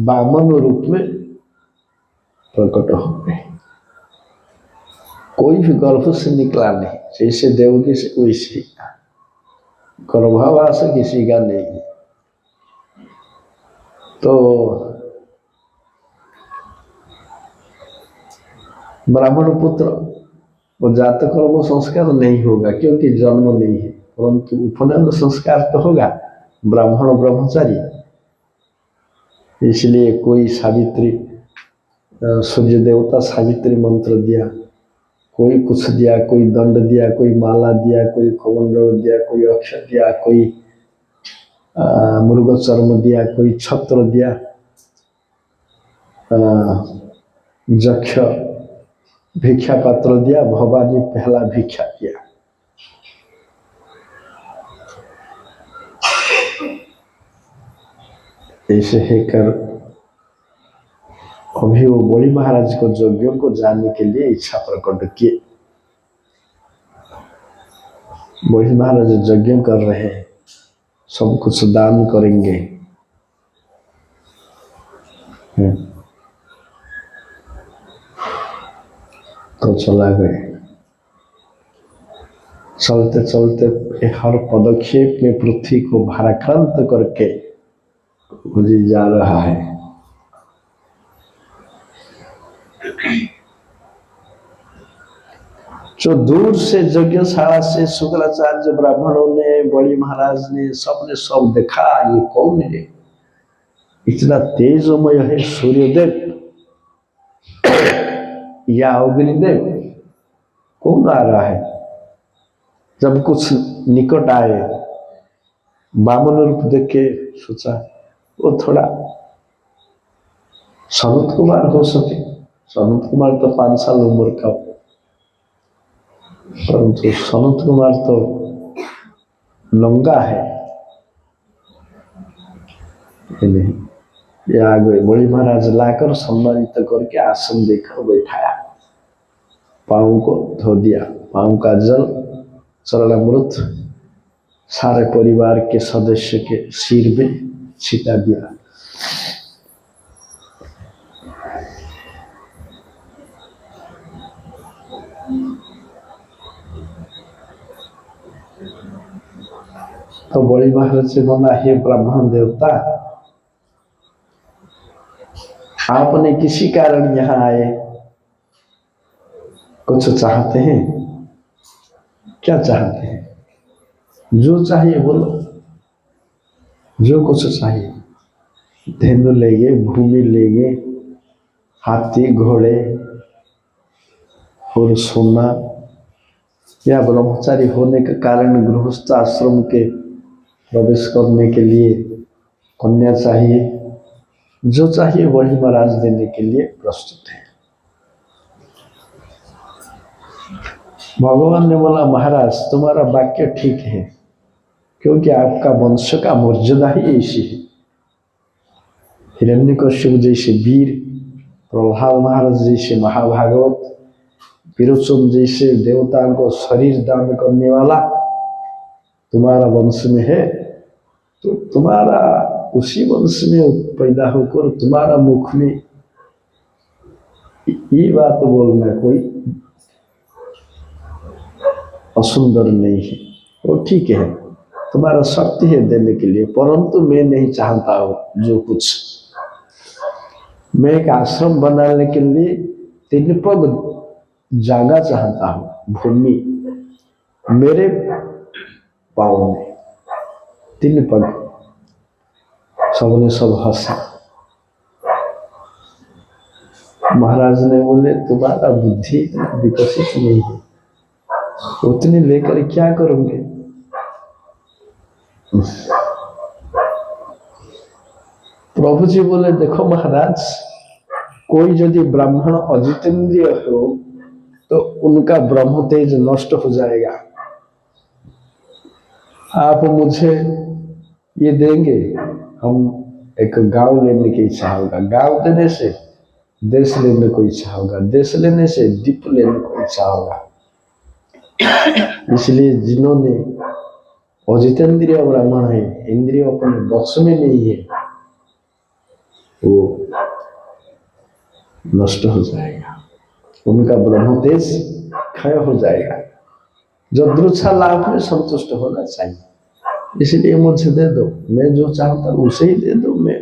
वामन रूप में प्रकट हो गए। कोई भी गर्भ से निकला नहीं, जैसे देवकी से वैसे ही। गर्भावास किसी का नहीं। तो ब्राह्मण पुत्र वो जातक कर्म संस्कार नहीं होगा क्योंकि जन्म नहीं है, परंतु उपनयन संस्कार तो होगा। ब्राह्मण ब्रह्मचारी, इसलिए कोई सावित्री, सूर्य देवता सावित्री मंत्र दिया, कोई कुछ दिया, कोई दंड दिया, कोई माला दिया, कोई कमंडल दिया, कोई अक्षर दिया, कोई मृग चर्म दिया, कोई छत्र दिया, जक्ष भिक्षा पात्र दिया, भवानी पहला भिक्षा दिया। ऐसे है कर अभी वो बड़ी महाराज को यज्ञों को जाने के लिए इच्छा प्रकट किए। बड़ी महाराज यज्ञ कर रहे हैं, सब कुछ दान करेंगे। तो चला गए। चलते चलते हर पदक्षेप में पृथ्वी को भाराक्रांत करके मुझे जा रहा है। जो दूर से यज्ञशाला से शुक्राचार्य ब्राह्मणों ने, बड़ी महाराज ने, सबने सब देखा, ये कौन है? इतना तेजमय है सूर्यदेव या अग्निदेव, कौन आ रहा है? जब कुछ निकट आए, वामन रूप देख के सोचा वो थोड़ा सनत कुमार हो सके। सनत कुमार तो 5 साल उम्र का, परंतु सनत कुमार तो लंगा है। ये आ गए। बड़ी महाराज लाकर सम्मानित करके आसन देकर बैठाया, पाँव को धो दिया, पाँव का जल चरणामृत सारे परिवार के सदस्य के सिर में छिटा दिया। तो बड़ी महाराज से बोला, हे ब्राह्मण देवता, आपने किसी कारण यहाँ आए, कुछ चाहते हैं? क्या चाहते हैं? जो चाहिए बोलो, जो कुछ चाहिए। धेनु लेंगे, भूमि लेंगे, हाथी घोड़े और सोना, या ब्रह्मचारी होने के कारण गृहस्थ आश्रम के प्रवेश करने के लिए कन्या चाहिए, जो चाहिए वही महाराज देने के लिए प्रस्तुत है। भगवान ने बोला महाराज तुम्हारा वाक्य ठीक है, क्योंकि आपका वंश का मर्यादा ही ऐसी है। हिरण्यकश्यप जैसे वीर, प्रहलाद महाराज जैसे महाभागवत, विरोचन जैसे देवताओं को शरीर दान करने वाला तुम्हारा वंश में है, तो तुम्हारा उसी वंश में पैदा होकर तुम्हारा मुख में ये बात बोलना कोई असुंदर नहीं है। वो ठीक है, तुम्हारा शक्ति है देने के लिए, परंतु मैं नहीं चाहता हूँ जो कुछ। मैं एक आश्रम बनाने के लिए 3 पग जगह चाहता हूँ, भूमि मेरे पाँव में 3 पग। सबने सब हंसा। महाराज ने बोले तुम्हारा बुद्धि विकसित नहीं है, उतने लेकर क्या करोगे? प्रभु जी बोले देखो महाराज, कोई यदि ब्राह्मण अजितेंद्रिय हो तो उनका ब्रह्म तेज नष्ट हो जाएगा। आप मुझे ये देंगे, हम एक गांव लेने की इच्छा होगा, गांव देने से देश लेने को इच्छा होगा, देश लेने से दीप लेने को इच्छा होगा। इसलिए जिन्होंने अजितेंद्रिय ब्राह्मण है, इंद्रिय अपने वश में नहीं है, वो नष्ट हो जाएगा, उनका ब्रह्म तेज क्षय हो जाएगा। जो दृच्छा लाभ में संतुष्ट होना चाहिए, इसलिए मुझे दे दो, मैं जो चाहता हूँ उसे ही दे दो। मैं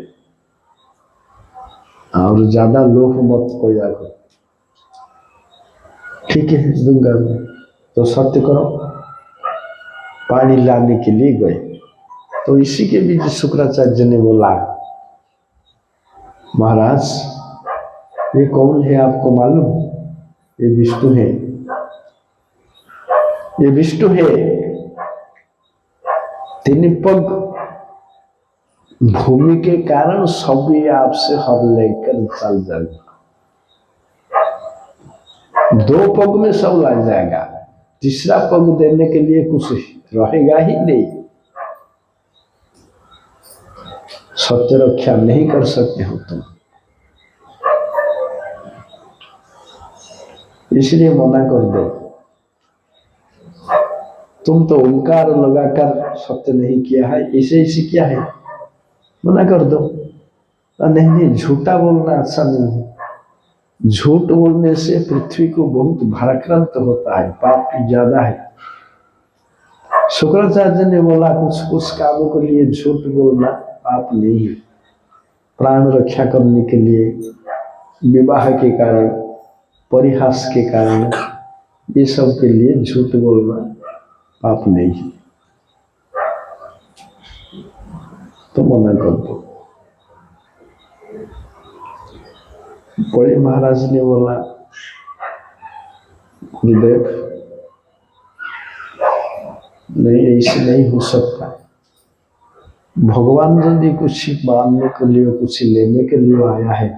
और ज्यादा लोभ मत पैदा करो। ठीक है दूंगा मैं, तो सत्य करो। पानी लाने के लिए गए तो इसी के बीच शुक्राचार्य ने बोला महाराज ये कौन है आपको मालूम? ये विष्णु है, ये विष्णु है। 3 पग भूमि के कारण सभी आपसे हर लेकर चल जाएगा, 2 पग में सब लग जाएगा, 3रा पग देने के लिए कुछ रहेगा ही नहीं। सत्य रक्षा नहीं कर सकते हो तुम, इसलिए मना कर दो। तुम तो ओंकार लगाकर सत्य नहीं किया है, इसे किया है, मना कर दो। नहीं नहीं झूठा बोलना अच्छा नहीं है, झूठ बोलने से पृथ्वी को बहुत भाराक्रांत होता है, पाप भी ज्यादा है। शुक्राचार्य ने बोला कुछ कामों के लिए झूठ बोलना पाप नहीं है, प्राण रक्षा करने के लिए, विवाह के कारण, परिहास के कारण, ये सब के लिए झूठ बोलना पाप नहीं है, तो मना कर दो। बड़े महाराज ने बोला गुरुदेव नहीं, ऐसे नहीं हो सकता। भगवान यदि कुछ मानने के लिए, कुछ लेने के लिए आया है,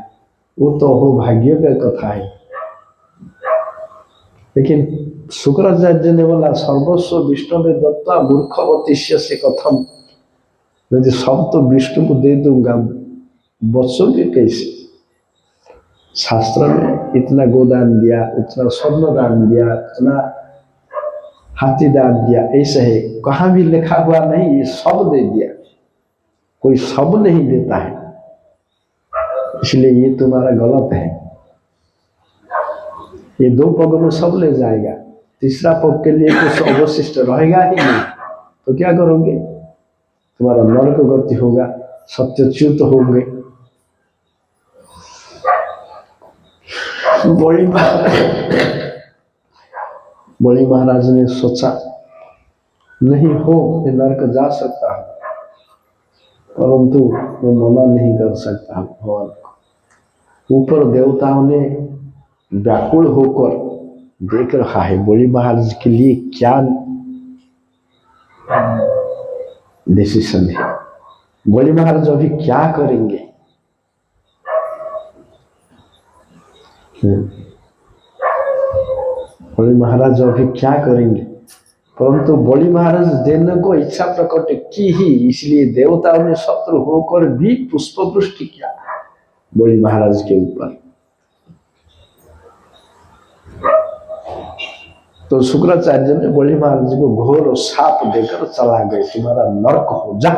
वो तो हो भाग्य का कथा है। लेकिन शुक्राचार्य ने बोला सर्वस्व विष्णु में दत्ता मूर्खवतिष्य से कथम, यदि सब तो विष्णु को दे दूंगा बचोगे कैसे? शास्त्र में इतना गोदान दिया, इतना स्वर्ण दान दिया, इतना हाथी दान दिया, ऐसे है, कहाँ भी लिखा हुआ नहीं ये सब दे दिया। कोई सब नहीं देता है, इसलिए ये तुम्हारा गलत है। ये 2 पग में सब ले जाएगा, 3रा पग के लिए कुछ अवशिष्ट रहेगा ही नहीं, तो क्या करोगे? तुम्हारा नरक गति होगा, सत्यच्युत होंगे। बड़ी महाराज ने सोचा नहीं हो मैं नरक जा सकता हूं, परंतु मैं मना नहीं कर सकता भगवान को। ऊपर देवताओं ने व्याकुल होकर देख रहा है बड़ी महाराज के लिए क्या डिसीजन है, बड़ी महाराज अभी क्या करेंगे। बलि महाराज अभी क्या करेंगे, परंतु बलि महाराज देने को इच्छा प्रकट की ही, इसलिए देवताओं ने शत्रु होकर भी पुष्प वृष्टि किया बलि महाराज के ऊपर। तो शुक्राचार्य ने बलि महाराज को घोर शाप देकर चला गए, तुम्हारा नरक हो जा।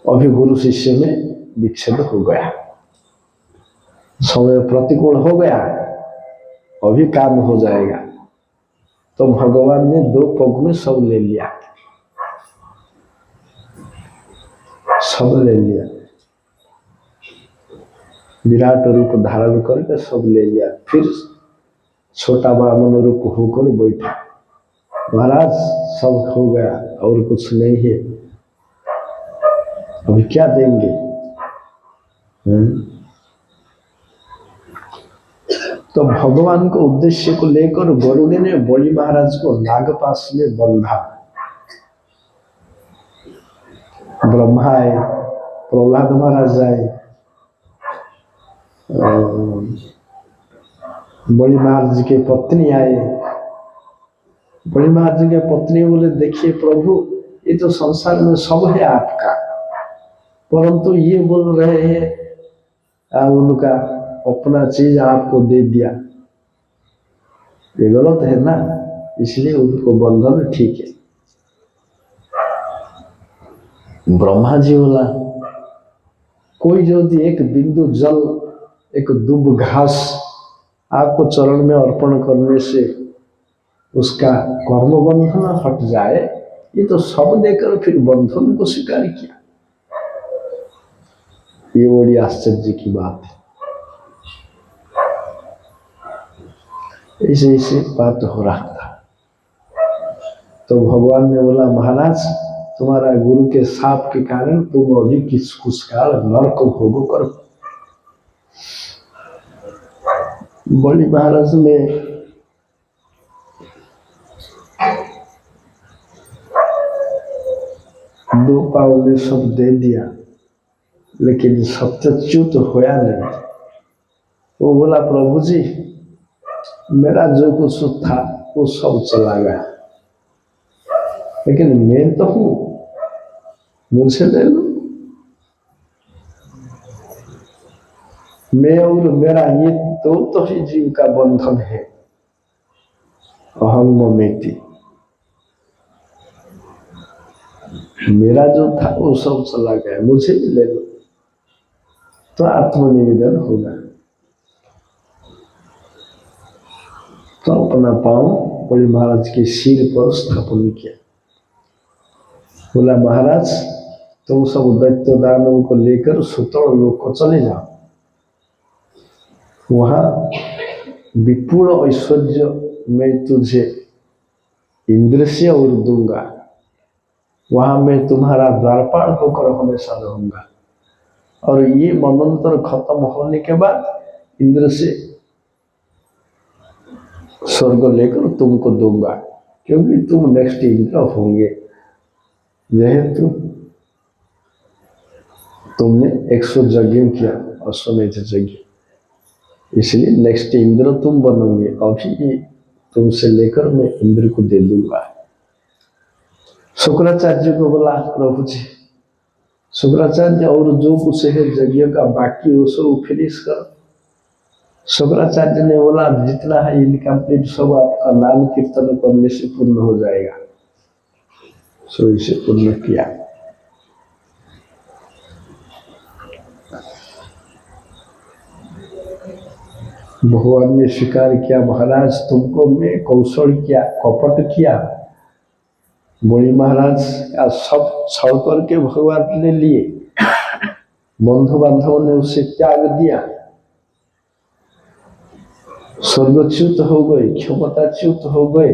अभी गुरु शिष्य में विच्छेद हो गया, समय प्रतिकूल हो गया, अभी काम हो जाएगा। तो भगवान ने 2 पग में सब ले लिया, सब ले लिया, विराट रूप धारण करके सब ले लिया। फिर छोटा वामन रूप होकर बैठा, महाराज सब हो गया और कुछ नहीं है, अभी क्या देंगे? तो भगवान को उद्देश्य को लेकर गरुड़ ने बलि महाराज को नागपाश में बंधा। ब्रह्मा आए, प्रहलाद महाराज आए, बलि महाराज की पत्नी आए। बलि महाराज की पत्नी बोले, देखिए प्रभु, ये तो संसार में सब है आपका, परंतु ये बोल रहे हैं उनका अपना चीज आपको दे दिया, ये गलत है ना, इसलिए उनको बंधन ठीक है। ब्रह्मा जी बोला, कोई यदि एक बिंदु जल, एक दुब घास आपको चरण में अर्पण करने से उसका कर्म बंधन हट जाए, ये तो सब देकर फिर बंधन को स्वीकार किया। ये बड़ी आश्चर्य की बात है। ऐसे बात हो रहा था, तो भगवान ने बोला, महाराज तुम्हारा गुरु के शाप के कारण तुम अभी कुछ काल नरक भोगो करो। बलि महाराज ने दो पाव में सब दे दिया, लेकिन सत्यच्युत होया नहीं। वो बोला, प्रभु जी मेरा जो कुछ था वो सब चला गया, लेकिन मैं तो हूं, मुझसे ले लो। मैं और मेरा ये तो ही जीव का बंधन है, अहम ममेति। मेरा जो था वो सब चला गया, मुझे भी ले लो। तो आत्मनिवेदन होगा। तो अपना पांव बलि महाराज के सिर पर स्थापन किया। बोला, महाराज तुम सब दैत्य दानव को लेकर सुतल लोक को चले जाओ, वहां विपुल ऐश्वर्य मैं तुझे इंद्र से और दूंगा, वहां मैं तुम्हारा द्वारपाल होकर हमेशा रहूंगा, और ये मनंतर खत्म होने के बाद इंद्र से स्वर्ग लेकर तुमको दूंगा, क्योंकि तुम नेक्स्ट इंद्र होंगे, जेहेतु तुमने 100 यज्ञ किया, अश्वमेध यज्ञ, इसलिए नेक्स्ट इंद्र तुम बनोगे। अभी तुमसे लेकर मैं इंद्र को दे दूंगा। शुक्राचार्य को बोला, प्रभु जी शुक्राचार्य और जो कुछ है यज्ञ का बाकी वो सब फिनिश कर। शुक्राचार्य ने बोला, जितना है इनकम्प्लीट सब आपका नाम कीर्तन करने से पूर्ण हो जाएगा। सो इसे पूर्ण किया। भगवान ने स्वीकार किया, महाराज तुमको मैं कौशल किया, कपट किया। बलि महाराज का सब छल करके भगवान ने लिए, बंधु बांधवों ने उसे त्याग दिया, स्वर्गच्युत हो गए, क्षमताच्युत हो गए,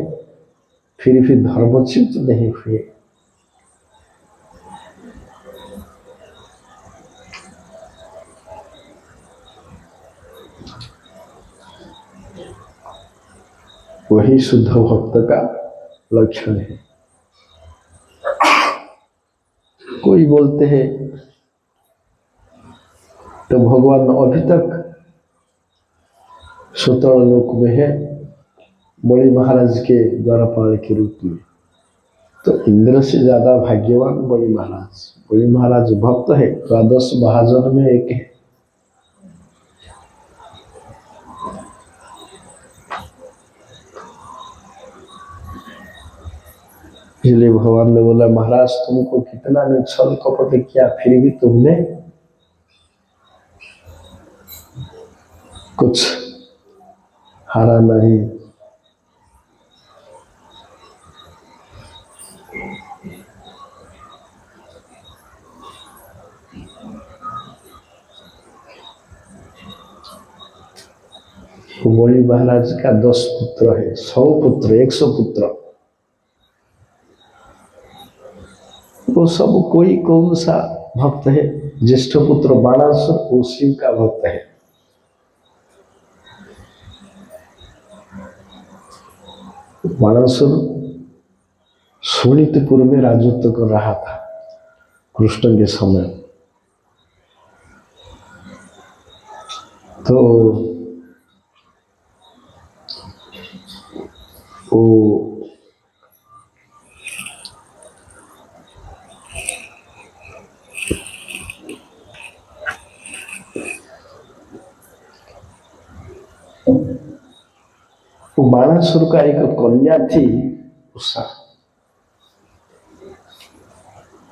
फिर भी धर्मच्युत नहीं हुए। वही शुद्ध भक्त का लक्षण है। कोई बोलते हैं तो भगवान अभी तक सुतल लोक में है, बलि महाराज के द्वारपाल के रूप में। तो इंद्र से ज्यादा भाग्यवान बलि महाराज। बलि महाराज भक्त है, 12 महाजन में एक है। इसलिए भगवान ने बोला, महाराज तुमको कितना ने छल कपट किया, फिर भी तुमने कुछ हारा नहीं। बलि महाराज का 10 पुत्र है, 100 पुत्र, 100 पुत्र। वो सब कोई कौन सा भक्त है? ज्येष्ठ पुत्र बाणासुर, वो शिव का भक्त है। बाणासुर शोणितपुर में राजत्व कर रहा था कृष्ण के समय। तो वो बाणासुर का एक कन्या थी उषा।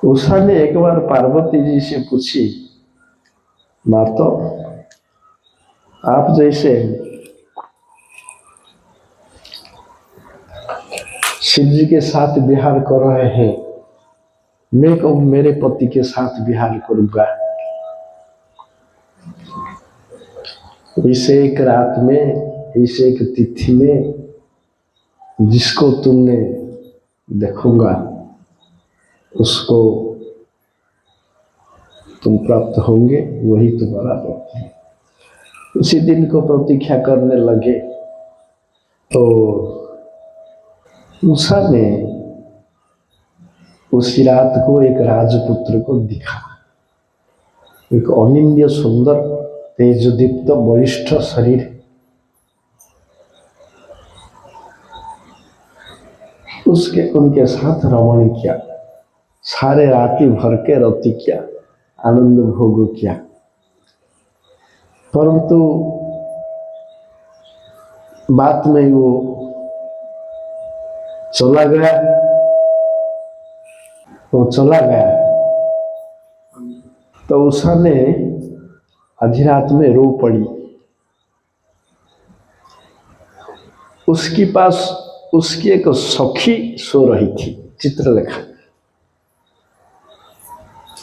उषा ने एक बार पार्वती जी से पूछी, मातो आप जैसे शिव जी के साथ विहार कर रहे हैं, मैं कब मेरे पति के साथ विहार करूंगा? इसे एक रात में, इसे एक तिथि में जिसको तुमने देखूंगा उसको तुम प्राप्त होंगे, वही तुम्हारा पति है। उसी दिन को प्रतीक्षा करने लगे। तो उषा ने उसी रात को एक राजपुत्र को दिखा, एक अनिंद्य सुंदर तेजदीप्त वरिष्ठ शरीर। उसके उनके साथ रमण किया, सारे राति भर के रति किया, आनंद भोग किया। परंतु बात में वो चला गया, तो उषा ने आधी रात में रो पड़ी। उसके पास उसकी एक सखी सो रही थी, चित्रलेखा।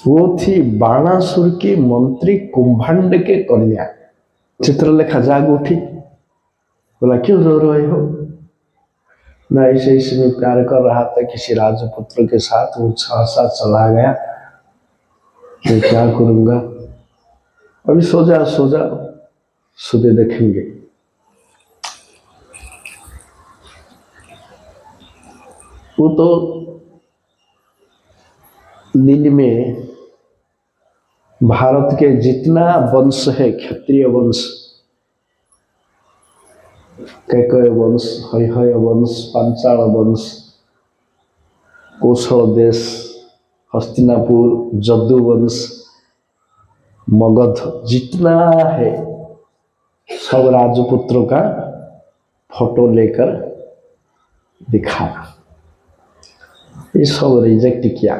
वो थी बाणासुर की मंत्री कुंभांड के कन्या। चित्रलेखा जाग उठी, बोला क्यों रो रहे हो? मैं ऐसे इसमें प्यार कर रहा था किसी राजपुत्र के साथ, वो सहसा चला गया, मैं क्या करूंगा? अभी सो जा, सुबह देखेंगे। वो तो दिन में भारत के जितना वंश है, क्षत्रिय वंश, कैकय वंश, हयहय वंश, पांचाल वंश, कौशल देश, हस्तिनापुर, जद्दू वंश, मगध, जितना है सब राजपुत्रों का फोटो लेकर दिखाया। ये सब रिजेक्ट किया।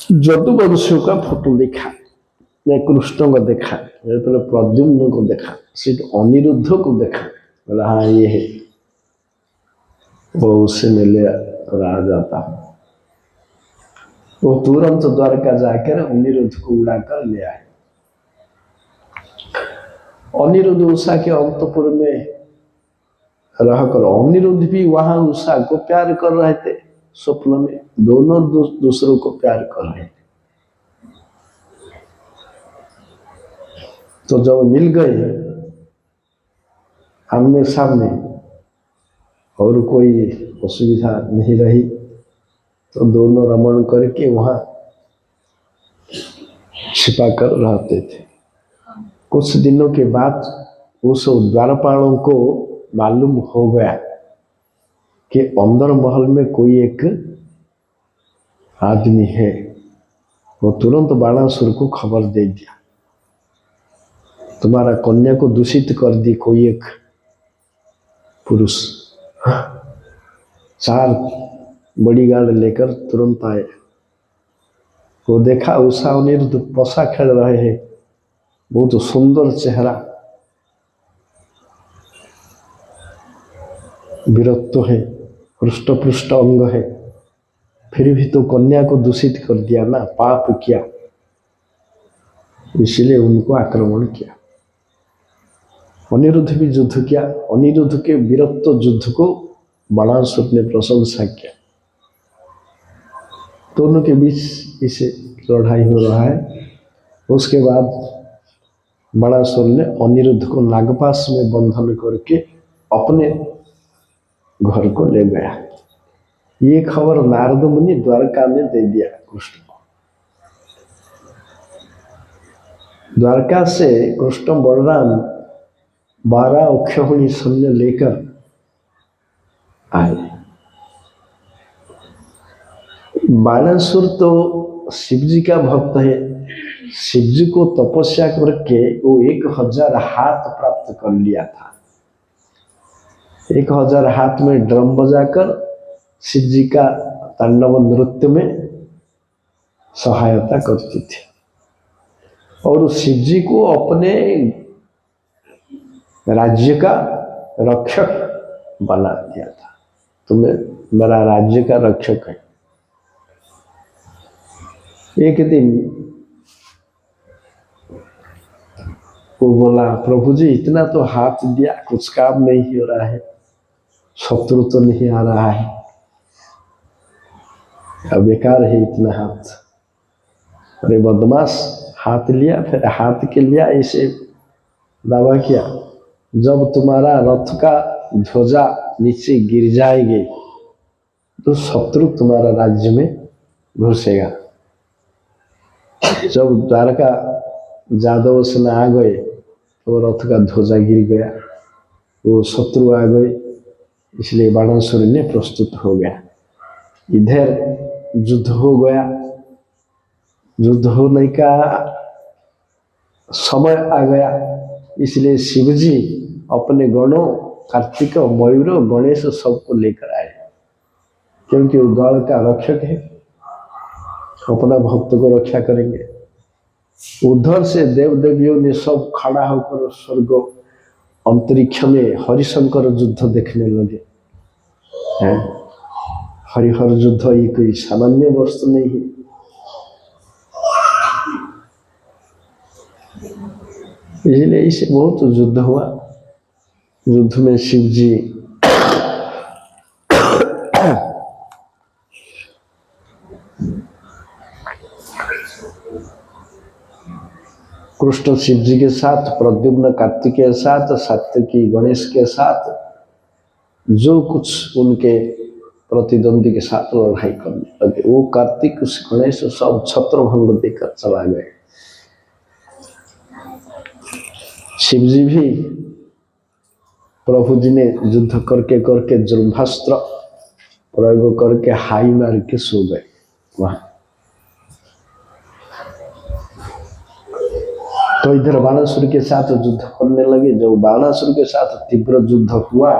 जदुवंशियों का फोटो देखा, मैं कृष्ण को देखा, मेरे पहले प्रद्युम्न को देखा, सिर्फ अनिरुद्ध को देखा, बोला हाँ ये है, वो उससे मिले रह जाता हूँ। वो तुरंत द्वारका जाकर अनिरुद्ध को उड़ाकर ले आए। अनिरुद्ध उषा के अंतपुर में रहकर, अनिरुद्ध भी वहां उषा को प्यार कर रहे थे। स्वप्न में दोनों दूसरों को प्यार कर रहे थे। तो जब मिल गए आमने सामने और कोई असुविधा नहीं रही, तो दोनों रमण करके वहां छिपा कर रहते थे। कुछ दिनों के बाद उस द्वारपालों को मालूम हो गया कि अंदर महल में कोई एक आदमी है। वो तुरंत बाणासुर को खबर दे दिया, तुम्हारा कन्या को दूषित कर दी कोई एक पुरुष। 4 बड़ी गार्ड लेकर तुरंत आए। वो देखा उषा अनिरुद्ध पसा खेल रहे हैं, बहुत सुंदर चेहरा, वीरत्व है, हृष्ट पुष्ट अंग है, फिर भी तो कन्या को दूषित कर दिया ना, पाप किया, इसलिए उनको आक्रमण किया। अनिरुद्ध भी युद्ध किया। अनिरुद्ध के वीरत्व युद्ध को बाणासुर ने प्रशंसा किया। दोनों के बीच इसे लड़ाई हो रहा है। उसके बाद बाणासुर ने अनिरुद्ध को नागपाश में बंधन करके अपने घर को ले गया। ये खबर नारद मुनि द्वारका में दे दिया कृष्ण को। द्वारका से कृष्ण बलराम 12 अक्षौहिणी सैन्य लेकर आए। बाणासुर तो शिव जी का भक्त है। शिव जी को तपस्या करके वो 1000 हाथ प्राप्त कर लिया था। 1000 हाथ में ड्रम बजाकर शिव जी का तांडव नृत्य में सहायता करती थी और शिव जी को अपने राज्य का रक्षक बना दिया था। तुम्हें मेरा राज्य का रक्षक है। एक दिन वो बोला, प्रभु जी इतना तो हाथ दिया, कुछ काम नहीं हो रहा है, शत्रु तो नहीं आ रहा है, अब बेकार है इतना हाथ। अरे बदमाश, हाथ लिया, फिर हाथ के लिया ऐसे दावा किया, जब तुम्हारा रथ का ध्वजा नीचे गिर जाएगी तो शत्रु तुम्हारा राज्य में घुसेगा। जब द्वारका जादव सेना आ गए तो रथ का ध्वजा गिर गया, वो शत्रु आ गए, इसलिए बाणासुर ने प्रस्तुत हो गया। इधर युद्ध हो गया। युद्ध होने का समय आ गया, इसलिए शिवजी अपने गणों कार्तिक, मयूर, गणेश सबको लेकर आए, क्योंकि वो दल का रक्षक है, अपना भक्त को रक्षा करेंगे। उधर से देव देवियों ने सब खड़ा होकर स्वर्ग अंतरिक्ष में हरिशंकर युद्ध देखने लगे। हरिहर युद्ध ये कोई सामान्य वस्तु नहीं है। इसलिए इसे बहुत युद्ध हुआ। युद्ध में शिव जी कृष्ण शिव जी के साथ, प्रद्युम्न कार्तिक के साथ, सात्यकी गणेश के साथ, जो कुछ उनके प्रतिद्वंदी के साथ लड़ाई करने लगे। वो कार्तिक गणेश सब छत्रभंग देकर चला गए। शिव जी भी प्रभु जी ने युद्ध करके करके जृंभास्त्र प्रयोग करके हाई मार के सो गए वहां। तो इधर बाणासुर के साथ युद्ध करने लगे। जब बाणासुर के साथ तीव्र युद्ध हुआ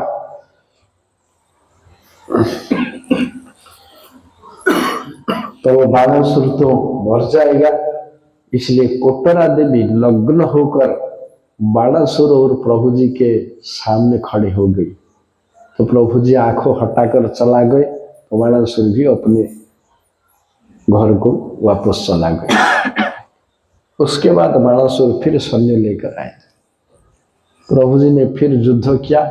तो वो बाणासुर तो मर जाएगा, इसलिए कोटरा देवी लग्न होकर बाणासुर और प्रभु जी के सामने खड़े हो गई। तो प्रभु जी आंखों हटाकर चला गए, तो बाणासुर भी अपने घर को वापस चला गया। उसके बाद बाणासुर फिर सैन्य लेकर आए। प्रभु जी ने फिर युद्ध किया।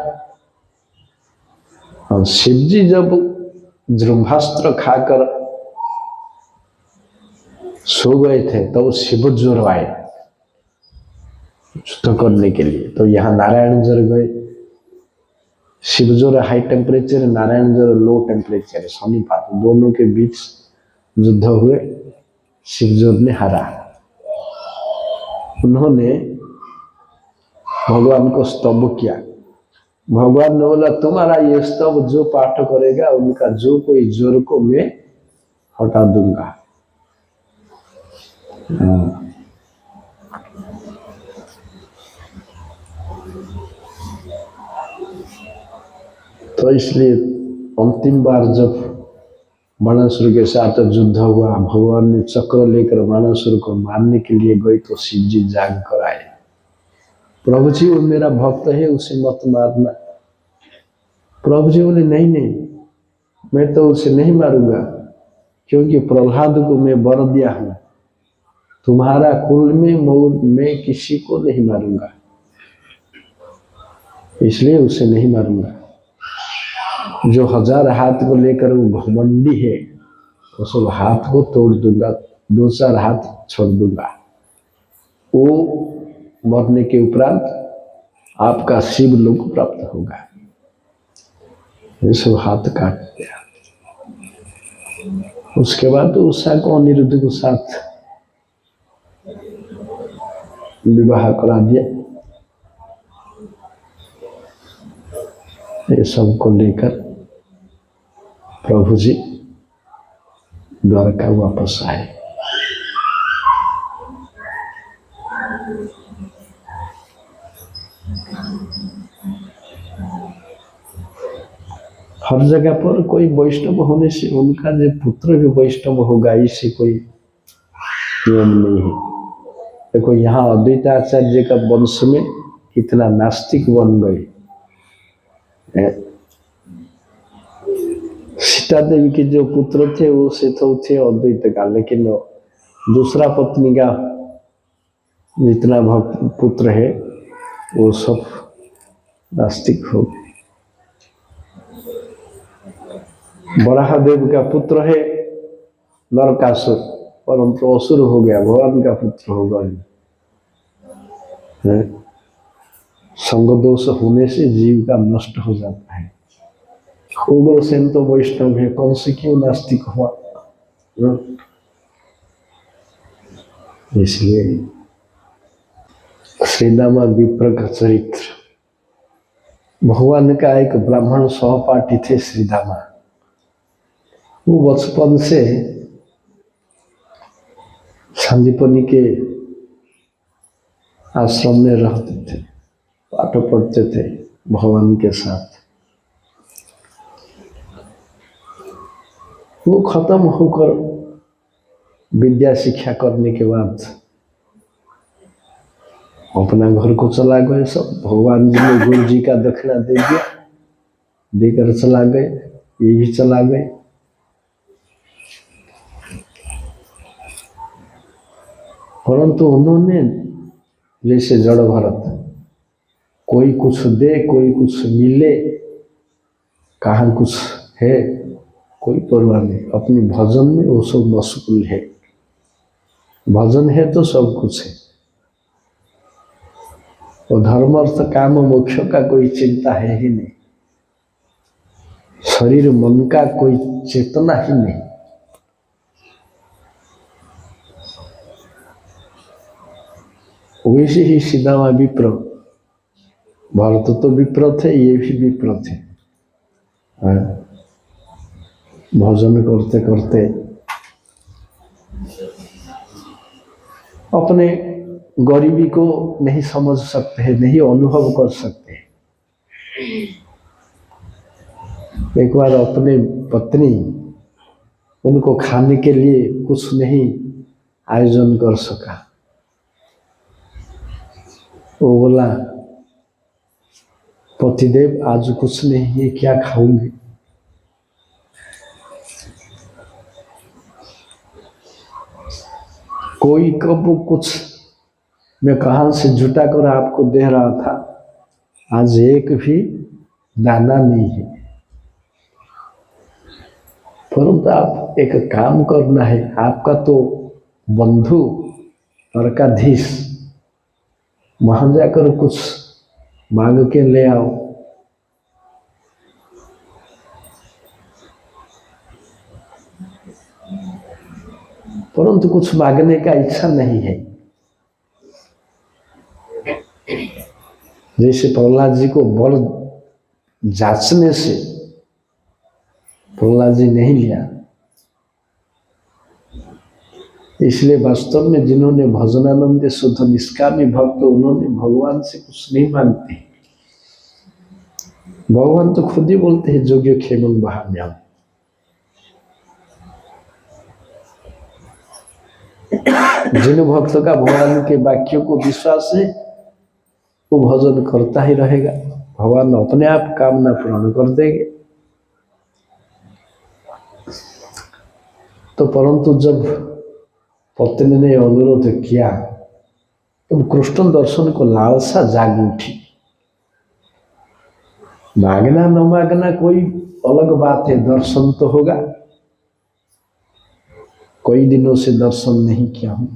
और शिव जी जब जृंभास्त्र खाकर सो गए थे तो शिव जोर आए युद्ध करने के लिए। तो यहाँ नारायण जोर गए। शिव जोर हाई टेम्परेचर, नारायण जोर लो टेम्परेचर, सोनीपात, दोनों के बीच युद्ध हुए। शिव जोर ने हारा। उन्होंने भगवान को स्तव किया। भगवान ने बोला तुम्हारा ये स्तव जो पाठ करेगा उनका जो कोई जोर को मैं हटा दूंगा। तो इसलिए अंतिम बार जब बाणासुर के साथ युद्ध हुआ, भगवान ने चक्र लेकर बाणासुर को मारने के लिए गए तो शिव जी जाग कर आए, प्रभु जी वो मेरा भक्त है उसे मत मारना। प्रभु जी बोले नहीं नहीं, मैं तो उसे नहीं मारूंगा, क्योंकि प्रहलाद को मैं वर दिया हूं, तुम्हारा कुल में मैं किसी को नहीं मारूंगा, इसलिए उसे नहीं मारूंगा। जो 1000 हाथ को लेकर वो घमंडी है, वो सब हाथ को तोड़ दूंगा, 2-4 हाथ छोड़ दूंगा। वो मरने के उपरांत आपका शिव लोक प्राप्त होगा। ये सब हाथ काट दिया। उसके बाद तो उषा को अनिरुद्ध के साथ विवाह करा दिया। ये सब को लेकर प्रभु जी द्वारका वापस आए। हर जगह पर कोई वैष्णव होने से उनका जो पुत्र भी वैष्णव होगा इससे कोई नियम नहीं है। देखो यहाँ अद्वैताचार्य का वंश में कितना नास्तिक बन गए। सीता देवी के जो पुत्र थे वो से तो थे अद्वैत का, लेकिन दूसरा पत्नी का जितना पुत्र है वो सब नास्तिक हो गए। वराहदेव का पुत्र है नरकासुर, परंतु असुर हो गया, भगवान का पुत्र हो गया। संग दोष होने से जीव का नष्ट हो जाता है। उग्रसेन तो वैष्णव है, कौन से क्यों नास्तिक हुआ? इसलिए श्रीदामा विप्र का चरित्र, भगवान का एक ब्राह्मण सहपाठी थे श्रीदामा। वो बचपन से संदीपनी के आश्रम में रहते थे, पाठ पढ़ते थे भगवान के साथ। वो खत्म होकर विद्या शिक्षा करने के बाद अपना घर को चला गए। सब भगवान जी ने गुरु जी का दक्षिणा दे दिया, देकर चला गए, ये भी चला गए। परंतु उन्होंने जैसे जड़ भरत, कोई कुछ दे कोई कुछ मिले, कहाँ कुछ है कोई परवाह नहीं, अपनी भजन में वो सब मशगूल है। भजन है तो सब कुछ है। तो धर्म अर्थ काम मोक्ष का कोई चिंता है ही नहीं, शरीर मन का कोई चेतना ही नहीं। वैसे ही सीधामा विप्र, भरत तो विप्र थे, ये भी विप्र थे। भजन करते करते अपने गरीबी को नहीं समझ सकते हैं, नहीं अनुभव कर सकते। एक बार अपने पत्नी उनको खाने के लिए कुछ नहीं आयोजन कर सका। वो बोला पतिदेव आज कुछ नहीं है, क्या खाऊंगी? कोई कब कुछ मैं कहां से जुटा कर आपको दे रहा था, आज एक भी दाना नहीं है। परंतु आप एक काम करना है, आपका तो बंधु द्वारकाधीश, वहां जाकर कुछ मांग के ले आओ। परंतु कुछ मांगने का इच्छा नहीं है। जैसे प्रहलाद जी को बल जांचने से प्रहलाद जी नहीं लिया, इसलिए वास्तव में जिन्होंने भजनानंद शुद्ध निष्कामी भक्त, उन्होंने भगवान से कुछ नहीं मांगते। भगवान तो खुद ही बोलते हैं जोग्य खेमन बहाम्याम। जिन भक्तों का भगवान के वाक्यों को विश्वास है वो भजन करता ही रहेगा, भगवान अपने आप कामना पूर्ण कर देंगे। तो परंतु जब पत्नी ने अनुरोध किया तो कृष्ण दर्शन को लालसा जाग उठी। मांगना न मांगना कोई अलग बात है, दर्शन तो होगा। कई दिनों से दर्शन नहीं किया हूं।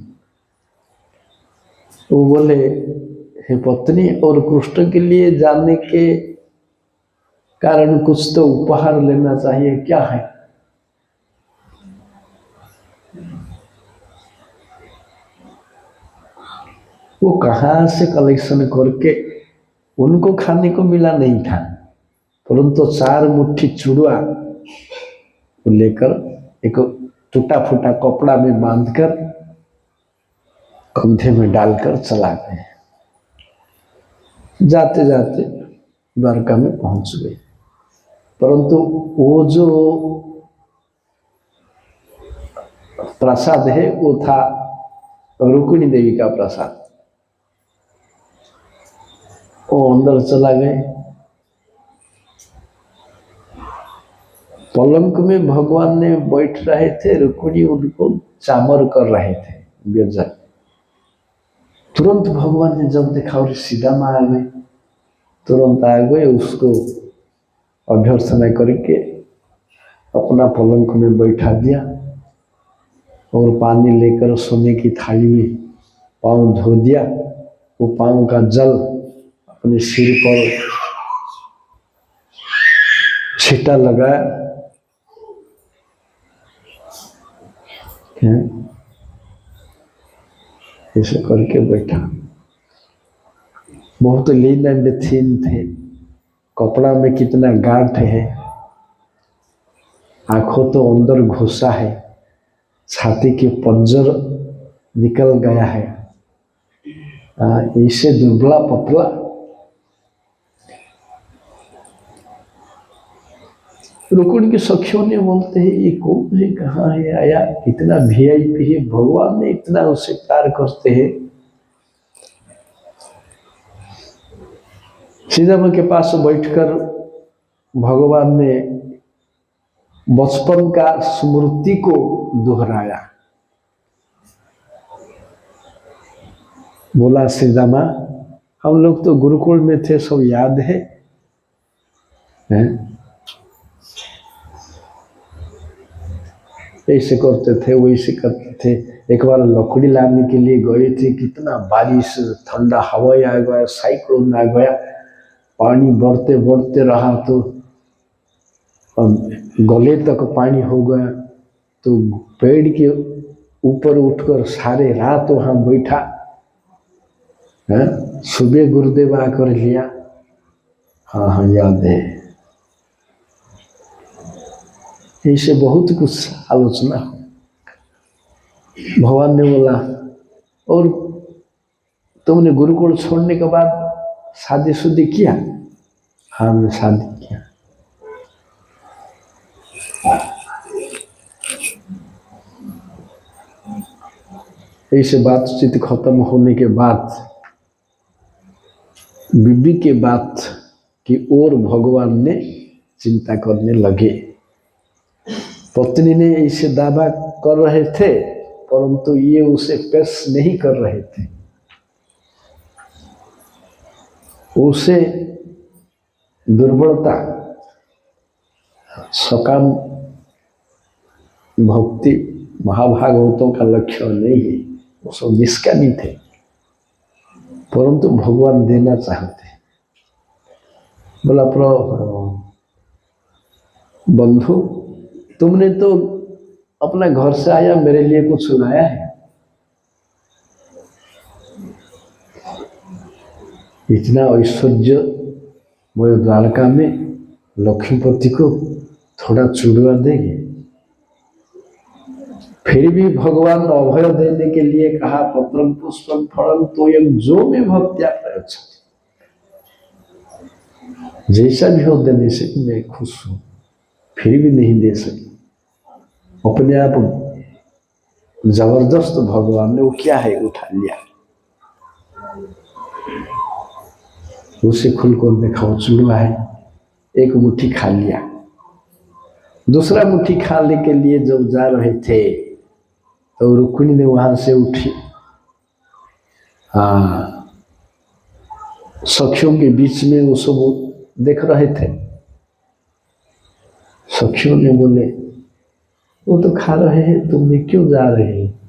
वो बोले, हे पत्नी, और कृष्ण के लिए जाने के कारण कुछ तो उपहार लेना चाहिए, क्या है? वो कहां से कलेक्शन करके, उनको खाने को मिला नहीं था, परंतु 4 मुट्ठी चूड़ा लेकर एक टूटा फूटा कपड़ा में बांधकर कंधे में डालकर चला गए। जाते जाते द्वारका में पहुंच गए, परंतु वो जो प्रसाद है वो था रुक्मिणी देवी का प्रसाद। वो अंदर चला गए। पलंग में भगवान ने बैठ रहे थे, रुक्मिणी उनको चामर कर रहे थे व्यंजन। तुरंत भगवान ने जब देखा और सीधा में आ गए, तुरंत आ गए, उसको अभ्यर्थना करके अपना पलंग में बैठा दिया और पानी लेकर सोने की थाली में पांव धो दिया। वो पांव का जल अपने सिर पर छींटा लगाया। ऐसे करके बैठा। बहुत लीन एंड थीन थे, कपड़ा में कितना गांठ है, आंखों तो अंदर घुसा है, छाती के पंजर निकल गया है, ऐसे दुबला पतला। रुक्मिणी के सखियों ने बोलते हैं, ये कौन है, कहाँ है आया, इतना वीआईपी है, भगवान ने इतना उसे प्यार करते हैं। सीतामा के पास बैठकर भगवान ने बचपन का स्मृति को दोहराया। बोला, सीतामा, हम लोग तो गुरुकुल में थे, सब याद है? ऐसे करते थे, वैसे करते थे। एक बार लकड़ी लाने के लिए गए थे, कितना बारिश, ठंडा हवा आ गया, साइक्लोन आ गया, पानी बढ़ते बढ़ते रहा तो गले तक पानी हो गया। तो पेड़ के ऊपर उठकर सारे रात वहां बैठा। सुबह गुरुदेव आकर लिया। हाँ याद है। ऐसे बहुत कुछ आलोचना। भगवान ने बोला, और तुमने गुरुकुल छोड़ने के बाद शादी शुदी किया? हाँ, मैं शादी किया। ऐसे बातचीत खत्म होने के बाद बीबी के बात की ओर भगवान ने चिंता करने लगे। पत्नी ने ऐसे दावा कर रहे थे, परंतु ये उसे पेश नहीं कर रहे थे। उसे दुर्बलता, सकाम भक्ति महाभागवतों का लक्ष्य नहीं है, वो सब निष्कामी थे, परंतु भगवान देना चाहते। बोला, बंधु, तुमने तो अपना घर से आया, मेरे लिए कुछ सुनाया है? इतना ऐश्वर्य वो द्वारका में लक्ष्मीपति को थोड़ा चुड़वा देंगे। फिर भी भगवान अभय देने के लिए कहा पत्रम पुष्पम फलम तोयम जो में भक्त्या प्रयच्छति, जैसा भी हो देने से मैं खुश हूं। फिर भी नहीं दे सकी। अपने आप जबरदस्त भगवान ने वो क्या है उठा लिया, उसे खुलकर देखा वो चूड़ा है। एक मुट्ठी खा लिया। दूसरा मुट्ठी खाने के लिए जब जा रहे थे तो रुक्मिणी ने वहां से उठी, हाँ, सखियों के बीच में वो सब देख रहे थे। सखियों ने बोले वो तो खा रहे हैं, तुम क्यों जा रहे हैं?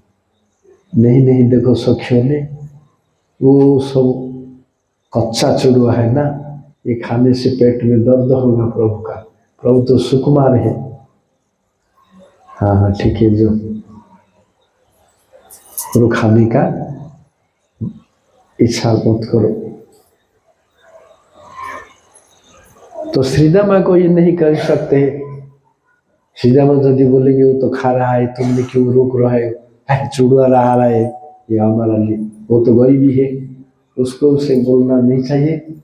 नहीं नहीं, देखो सखियों ने, वो सब कच्चा चूड़ा है ना, ये खाने से पेट में दर्द होगा प्रभु का। प्रभु तो सुकुमार है। हाँ हाँ ठीक है, जो वो खाने का इच्छा मत करो। तो श्रीदामा को ये नहीं कर सकते। श्रीदामा यदि बोलेंगे वो तो खा रहा है, तुमने क्यों रोक रहे हो, चूड़ा रहा है ये हमारा लिए, वो तो गरीबी है, उसको उसे बोलना नहीं चाहिए।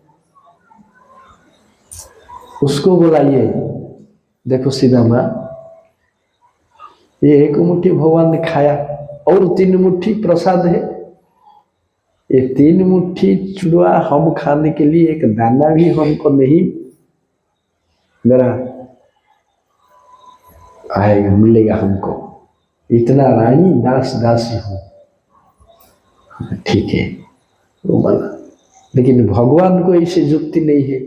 उसको बुलाइए, देखो श्रीदामा ये एक मुट्ठी भगवान ने खाया और 3 मुट्ठी प्रसाद है, ये 3 मुट्ठी चूड़ा हम खाने के लिए एक दाना भी हमको नहीं मेरा आएगा, मिलेगा हमको। इतना रानी दास दासी हूं। ठीक है वो माना, लेकिन भगवान को ऐसी युक्ति नहीं है।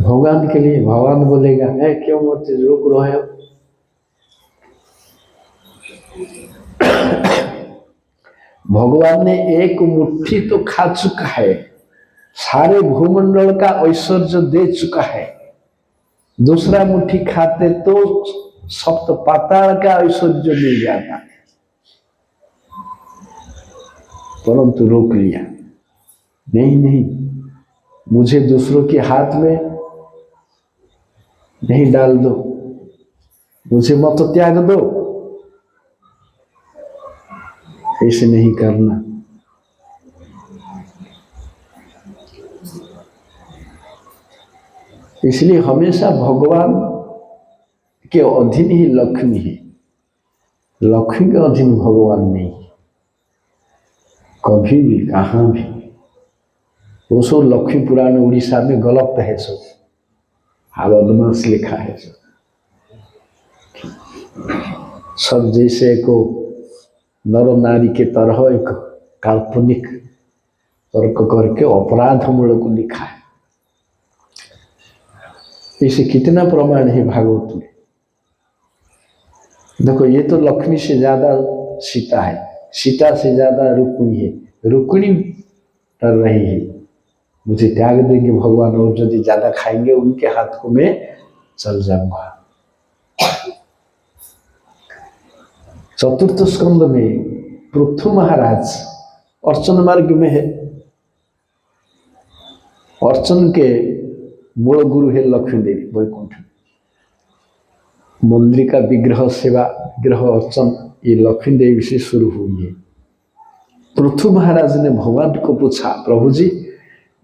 भगवान के लिए भगवान बोलेगा है क्यों मत रोक रहे हो। भगवान ने एक मुट्ठी तो खा चुका है, सारे भूमंडल का ऐश्वर्य दे चुका है। दूसरा मुट्ठी खाते तो सप्त पाताल का ऐश्वर्य मिल जाता, परंतु रोक लिया। नहीं नहीं, मुझे दूसरों के हाथ में नहीं डाल दो, मुझे मत त्याग दो, ऐसे नहीं करना। इसलिए हमेशा भगवान के अधीन ही लक्ष्मी है, लक्ष्मी के अधीन भगवान नहीं, कभी भी कहाँ भी। वो सो लक्ष्मी पुराण उड़ीसा में गलत है, सो बदमाश लिखा है। सब जैसे को नर नारी के तरह एक काल्पनिक तर्क करके अपराध मूलक लिखा है। इसे कितना प्रमाण है भागवत में। देखो ये तो लक्ष्मी से ज्यादा सीता है, सीता से ज्यादा रुक्मिणी है, रुक्मिणी डर रही है मुझे त्याग देंगे भगवान, और यदि ज्यादा खाएंगे उनके हाथ को मैं चल जाऊंगा। चतुर्थ स्कंद में पृथु महाराज अर्चन मार्ग में है। अर्चन के मूल गुरु है लक्ष्मी देवी वैकुंठ। मंदिर का विग्रह सेवा, विग्रह अर्चन ये लक्ष्मी देवी से शुरू हुई है। पृथु महाराज ने भगवान को पूछा, प्रभु जी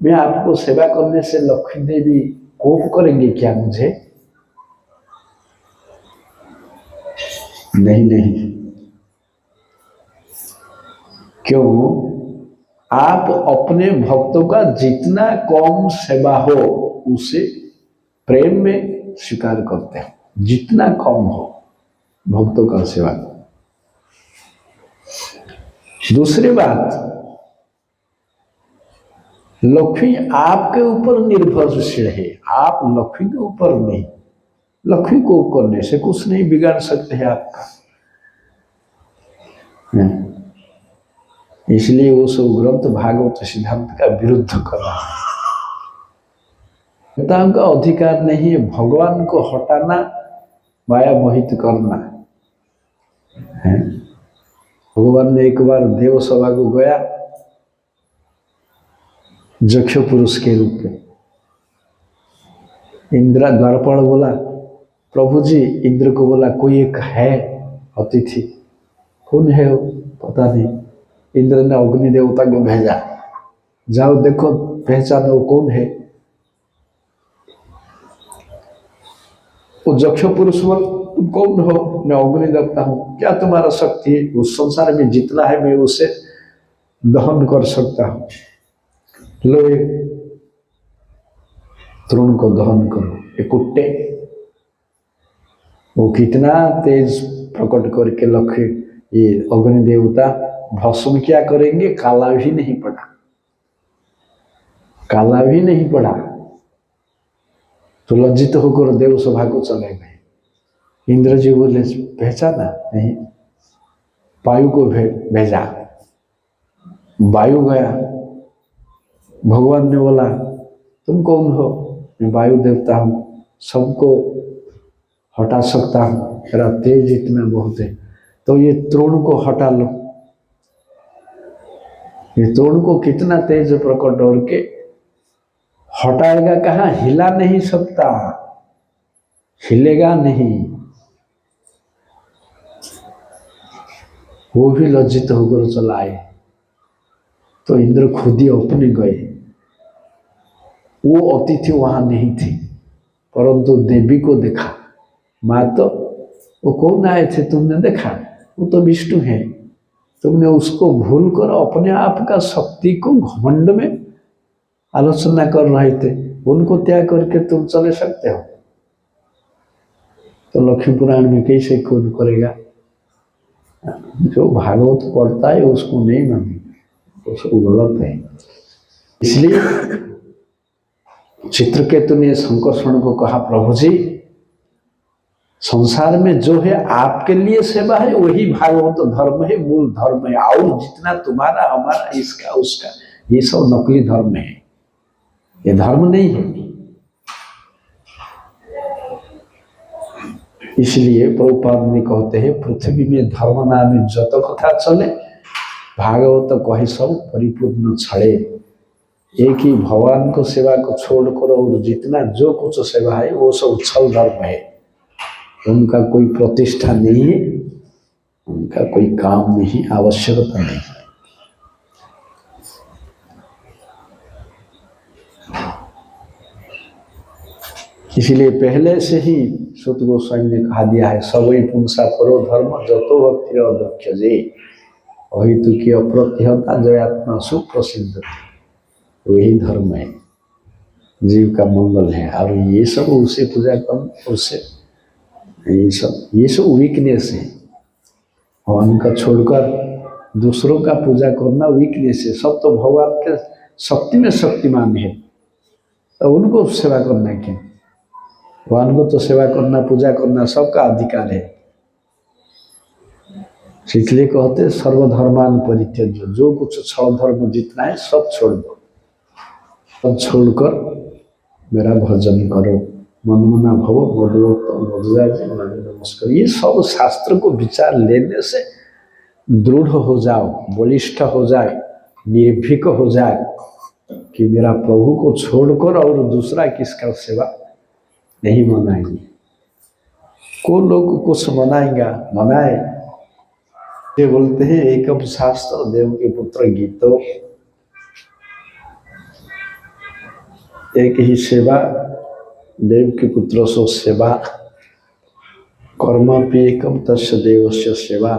मैं आपको सेवा करने से लक्ष्मी देवी कोप करेंगे क्या मुझे? नहीं नहीं, क्यों? आप अपने भक्तों का जितना कम सेवा हो उसे प्रेम में स्वीकार करते हो, जितना कम हो भक्तों का सेवा। दूसरी बात, लक्ष्मी आपके ऊपर निर्भरशील है, आप लक्ष्मी के ऊपर नहीं। लक्ष्मी को करने से कुछ नहीं बिगाड़ सकते हैं आपका। इसलिए वो सब ग्रंथ भागवत सिद्धांत का विरुद्ध कर रहा है। देवताओं का अधिकार नहीं है भगवान को हटाना, माया मोहित करना है। भगवान ने एक बार देव सभा को गया, जक्ष पुरुष के रूप में। इंद्र द्वारपाल बोला, प्रभु जी इंद्र को बोला कोई एक है अतिथि, कौन है वो पता नहीं। इंद्र ने अग्नि देवता को भेजा, जाओ देखो पहचानो वो कौन है। वो जक्ष पुरुष बोल, तुम कौन हो? मैं अग्नि देवता हूँ। क्या तुम्हारा शक्ति है? उस संसार में जितना है मैं उसे दहन कर सकता हूँ। लो ये तृण को दहन करो। ये कुट्टे वो कितना तेज प्रकट करके लक्ष्य ये अग्नि देवता भस्म क्या करेंगे? काला भी नहीं पड़ा, काला भी नहीं पड़ा। तो लज्जित होकर देव सभा को चले गए। इंद्र जी बोले पहचाना नहीं? वायु को भेजा, वायु गया। भगवान ने बोला तुम कौन हो? मैं वायु देवता हूँ, सबको हटा सकता हूँ, मेरा तेज इतना बहुत है। तो ये तृण को हटा लो। ये तृण को कितना तेज प्रकट और के हटाएगा? कहाँ? हिला नहीं सकता, हिलेगा नहीं। वो भी लज्जित होकर चला आए। तो इंद्र खुद ही अपने गए। वो अतिथि वहां नहीं थी, परंतु देवी को देखा। माँ तो वो कौन आए थे तुमने देखा? वो तो विष्णु है। तुमने उसको भूल कर अपने आप का शक्ति को घमंड में आलोचना कर रहे थे, उनको त्याग करके तुम चले सकते हो? तो लक्ष्मी पुराण में कैसे कौन करेगा? जो भागवत पढ़ता है उसको नहीं मानेगा, उसको गलत है। इसलिए चित्रकेतु ने संकर्षण को कहा, प्रभु जी संसार में जो है आपके लिए सेवा है वही भागवत धर्म है, मूल धर्म है। और जितना तुम्हारा हमारा इसका उसका ये सब नकली धर्म है, ये धर्म नहीं है। इसलिए प्रभुपाद ने कहते हैं पृथ्वी में धर्म नाम जत कथा चले, भागवत कहे सब परिपूर्ण छड़े। एक ही भगवान को सेवा को छोड़कर और जितना जो कुछ सेवा है वो सब छल धर्म है। उनका कोई प्रतिष्ठा नहीं है, उनका कोई काम नहीं, आवश्यकता नहीं। इसलिए पहले से ही सुत गोस्वामी ने कहा दिया है, सबई पुंसा करो धर्म जतो भक्ति अध्यक्ष जे अहितु की अप्रतिहता जयात्मा सुप्रसिद्ध। वही धर्म है, जीव का मंगल है। और ये सब उसे पूजा कर, उससे ये सब वीकनेस है। भगवान का छोड़कर दूसरों का पूजा करना वीकनेस है। सब तो भगवान के शक्ति में शक्तिमान है, तो उनको सेवा करना क्यों? भगवान को तो सेवा करना, पूजा करना सबका अधिकार है। इसलिए कहते सर्वधर्मान परित्यज्य, जो कुछ छल धर्म जितना है सब छोड़ दो, सब छोड़कर मेरा भजन करो। मनमना भव नमस्कार। ये सब शास्त्र को विचार लेने से दृढ़ हो जाओ, बलिष्ठ हो जाए, निर्भीक हो जाए कि मेरा प्रभु को छोड़कर और दूसरा किसका सेवा नहीं मनाएंगे। को लोग कुछ मनाएंगा, मनाए। ये बोलते हैं एकम शास्त्र देव के पुत्र गीतो, एक ही सेवा देव के पुत्र सो सेवा, कर्म भी एकम तस्य देवस्य सेवा।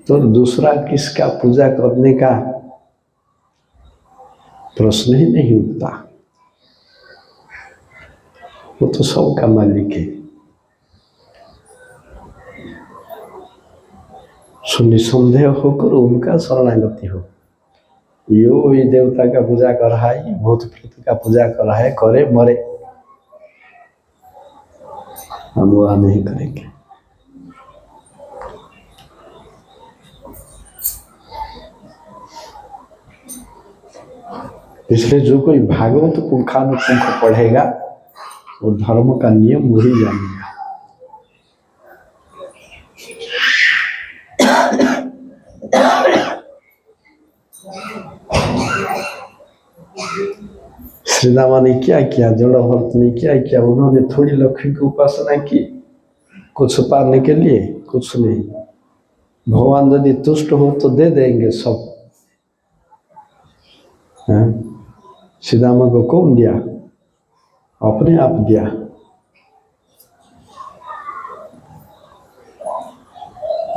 तो दूसरा किसका पूजा करने का प्रश्न ही नहीं उठता, वो तो सबका मालिक है। सो निसंदेह होकर उनका शरणागति हो। यो ये देवता का पूजा कर रहा है, भूत प्रेत का पूजा कर रहा है, करे मरे, हम वह नहीं करेंगे। इसलिए जो कोई भागवत पुंखानुपुंख पढ़ेगा वो धर्म का नियम वही जानेगा। श्री रामा ने क्या किया, जड़ भरत ने क्या किया, उन्होंने थोड़ी लक्ष्मी की उपासना की कुछ पाने के लिए? कुछ नहीं। भगवान यदि तुष्ट हो तो दे देंगे सब। श्री रामा को कौन दिया? अपने आप दिया।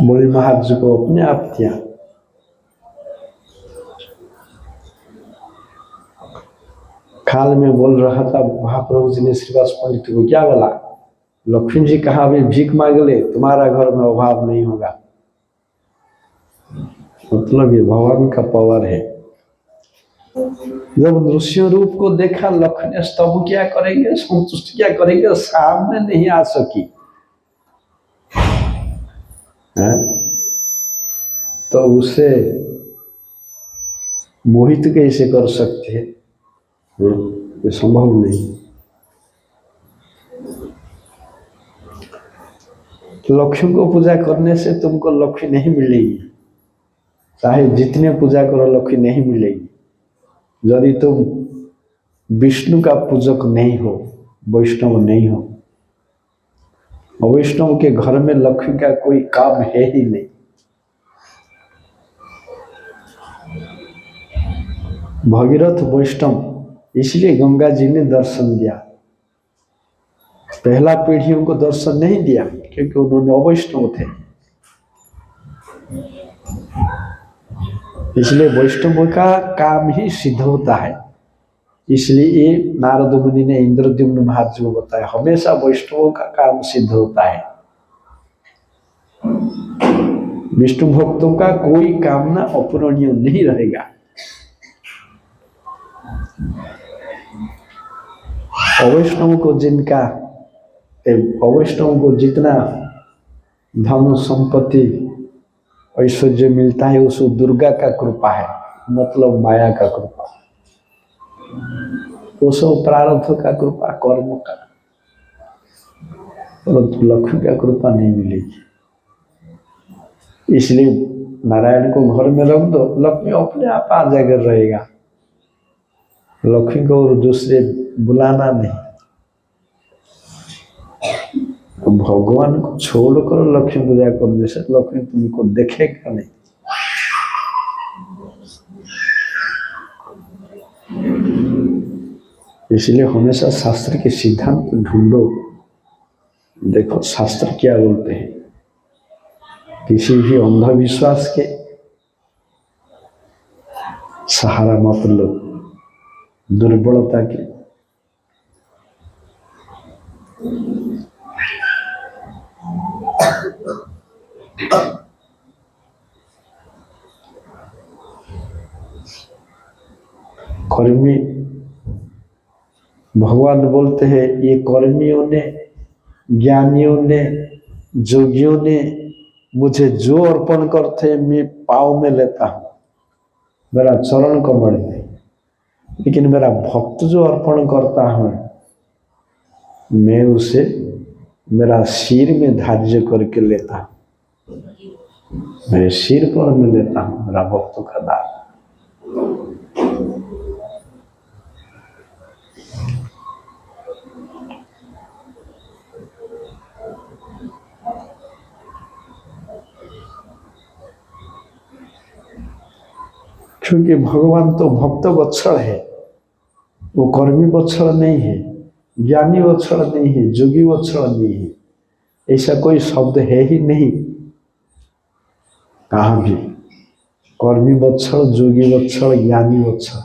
मुरली महाराज जी को अपने आप दिया। काल में बोल रहा था महाप्रभु जी ने श्रीवास पंडित को, क्या बोला? लक्ष्मी जी कहा अभी भीख मांग ले, तुम्हारा घर में अभाव नहीं होगा। मतलब ये भगवान का पावर है। जब नृसिंह रूप को देखा लक्ष्मी ने, तब क्या करेंगे, संतुष्ट क्या करेंगे, सामने नहीं आ सकी है? तो उसे मोहित कैसे कर सकते हैं? ये संभव नहीं। लक्ष्मी को पूजा करने से तुमको लक्ष्मी नहीं मिलेगी, चाहे जितने पूजा करो लक्ष्मी नहीं मिलेगी। यदि तुम विष्णु का पूजक नहीं हो, वैष्णव नहीं हो, वैष्णव के घर में लक्ष्मी का कोई काम है ही नहीं। भगीरथ वैष्णव, इसलिए गंगा जी ने दर्शन दिया। पहला पीढ़ियों को दर्शन नहीं दिया क्योंकि उन्होंने अवैष्णव थे। इसलिए वैष्णव का काम ही सिद्ध होता है। इसलिए ये नारद मुनि ने इंद्रद्युम्न महाराज को बताया, हमेशा वैष्णवों का काम सिद्ध होता है। विष्णु भक्तों का कोई कामना अपूरणीय नहीं रहेगा। अवैष्णव को जिनका, अवैष्णव को जितना धन संपत्ति ऐश्वर्य मिलता है उसको दुर्गा का कृपा है, मतलब माया का कृपा। वो सब प्रारब्ध का कृपा, कर्म का, परंतु लक्ष्मी का कृपा नहीं मिलेगी। इसलिए नारायण को घर में रख दो, लक्ष्मी अपने आप आ जाकर रहेगा। लक्ष्मी को और दूसरे बुलाना नहीं। तो भगवान को छोड़कर लक्ष्मी पूजा करने से लक्ष्मी तुमको देखेगा नहीं। इसलिए हमेशा शास्त्र के सिद्धांत ढूंढो। देखो शास्त्र क्या बोलते हैं। किसी भी अंधविश्वास के सहारा मत लो, दुर्बलता के। कर्मी, भगवान बोलते हैं ये कर्मियों ने, ज्ञानियों ने, जोगियों ने मुझे जो अर्पण करते हैं मैं पाँव में लेता हूँ, मेरा चरण कमल में। लेकिन मेरा भक्त जो अर्पण करता हूँ मैं उसे मेरा सिर में धार्य करके लेता हूँ, मेरे सिर पर मैं लेता हूँ मेरा भक्तों का दान। क्योंकि भगवान तो भक्त वत्सल है, वो कर्मी वत्सल नहीं है, ज्ञानी वत्सल नहीं है, जोगी वत्सल नहीं है। ऐसा कोई शब्द है ही नहीं कहाँ भी। कर्मी वत्सल, जोगी वत्सल, ज्ञानी वत्सल।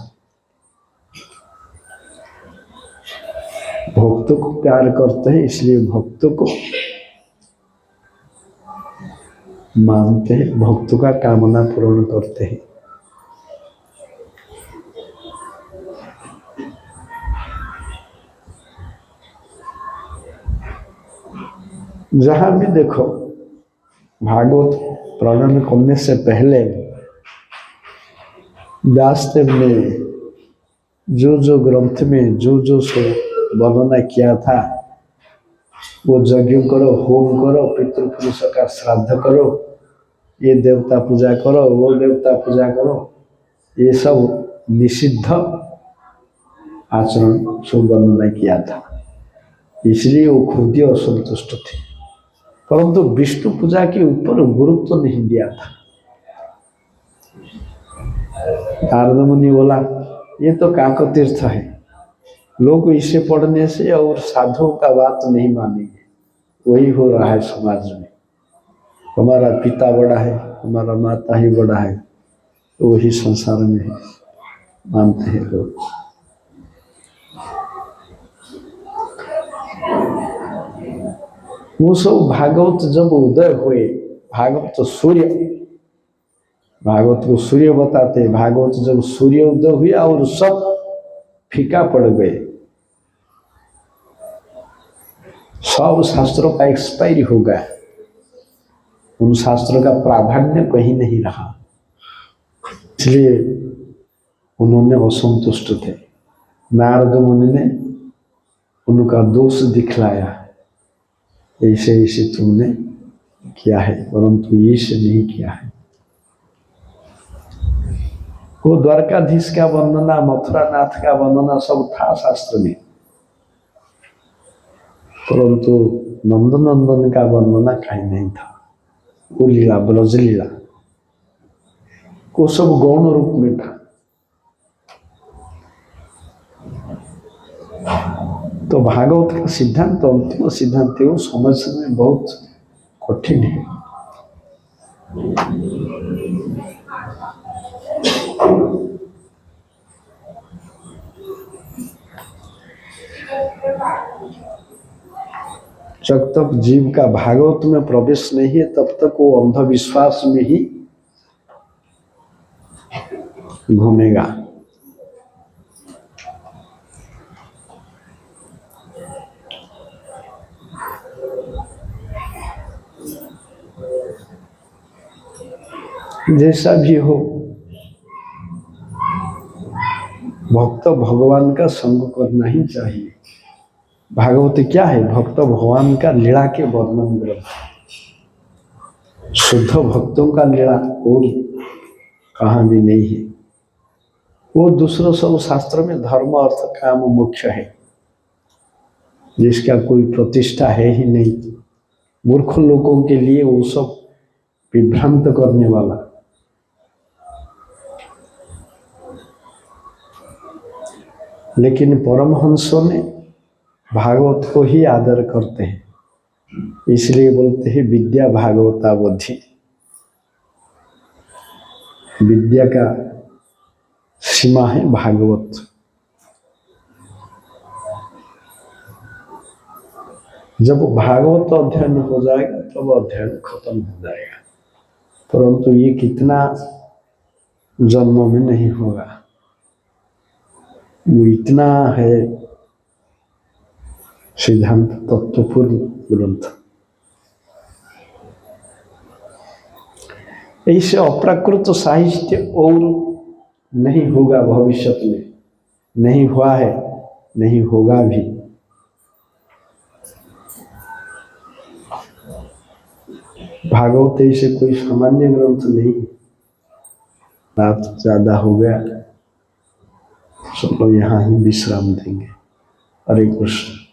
भक्तों को प्यार करते हैं, इसलिए भक्तों को मानते हैं, भक्तों का कामना पूर्ण करते हैं। जहां भी देखो भागवत प्रणयन करने से पहले व्यासदेव ने जो जो ग्रंथ में जो जो वर्णना किया था, वो यज्ञ करो, होम करो, पितृपुरुष का श्राद्ध करो, ये देवता पूजा करो, वो देवता पूजा करो, ये सब निषिद्ध आचरण सब वर्णना किया था, इसलिए वो खुद ही असंतुष्ट थे। परंतु विष्णु पूजा के ऊपर गुरुत्व नहीं दिया था। नारद मुनि बोला ये तो काक तीर्थ है, लोग इसे पढ़ने से और साधुओं का बात नहीं मानेंगे। वही हो रहा है समाज में, हमारा पिता बड़ा है, हमारा माता ही बड़ा है, तो वही संसार में है, मानते हैं लोग। वो सब भागवत जब उदय हुए, भागवत तो सूर्य, भागवत को सूर्य बताते, भागवत जब सूर्य उदय हुआ और सब फीका पड़ गए, सब शास्त्रों का एक्सपायरी हो गया, उन शास्त्रों का प्राधान्य कहीं नहीं रहा, इसलिए उन्होंने असंतुष्ट थे। नारद मुनि ने उनका दोष दिखलाया, ऐसे ऐसे तुमने किया है, परंतु ऐसे नहीं किया है। वो द्वारकाधीश का वर्णना, मथुरा नाथ का वर्णना सब था शास्त्र में, परंतु नंदनंदन का वर्णना कहीं नहीं था। वो लीला, ब्रज लीला, वो सब गौण रूप में था। तो भागवत का सिद्धांत तो अंतिम सिद्धांत है, वो समझने में बहुत कठिन है। जब तक जीव का भागवत में प्रवेश नहीं है तब तक वो अंधविश्वास में ही घूमेगा। जैसा भी हो, भक्त भगवान का संग करना ही चाहिए। भागवत क्या है? भक्त भगवान का लीला के वर्णन ग्रंथ, शुद्ध भक्तों का लीला और कहाँ भी नहीं है। वो दूसरों सब शास्त्र में धर्म अर्थ काम मुख्य है, जिसका कोई प्रतिष्ठा है ही नहीं। मूर्ख लोगों के लिए वो सब विभ्रांत करने वाला। लेकिन परमहंसों ने भागवत को ही आदर करते हैं, इसलिए बोलते हैं विद्या भागवतावधि। विद्या का सीमा है भागवत। जब भागवत अध्ययन हो जाएगा तब तो अध्ययन खत्म हो जाएगा, परंतु ये कितना जन्मों में नहीं होगा। वो इतना है सिद्धांत तत्वपूर्ण ग्रंथ। ऐसे अप्राकृत साहित्य और नहीं होगा भविष्य में, नहीं हुआ है, नहीं होगा भी। भागवत ऐसे कोई सामान्य ग्रंथ नहीं। रात ज्यादा हो गया, सब लोग यहाँ ही विश्राम देंगे। हरे कृष्ण।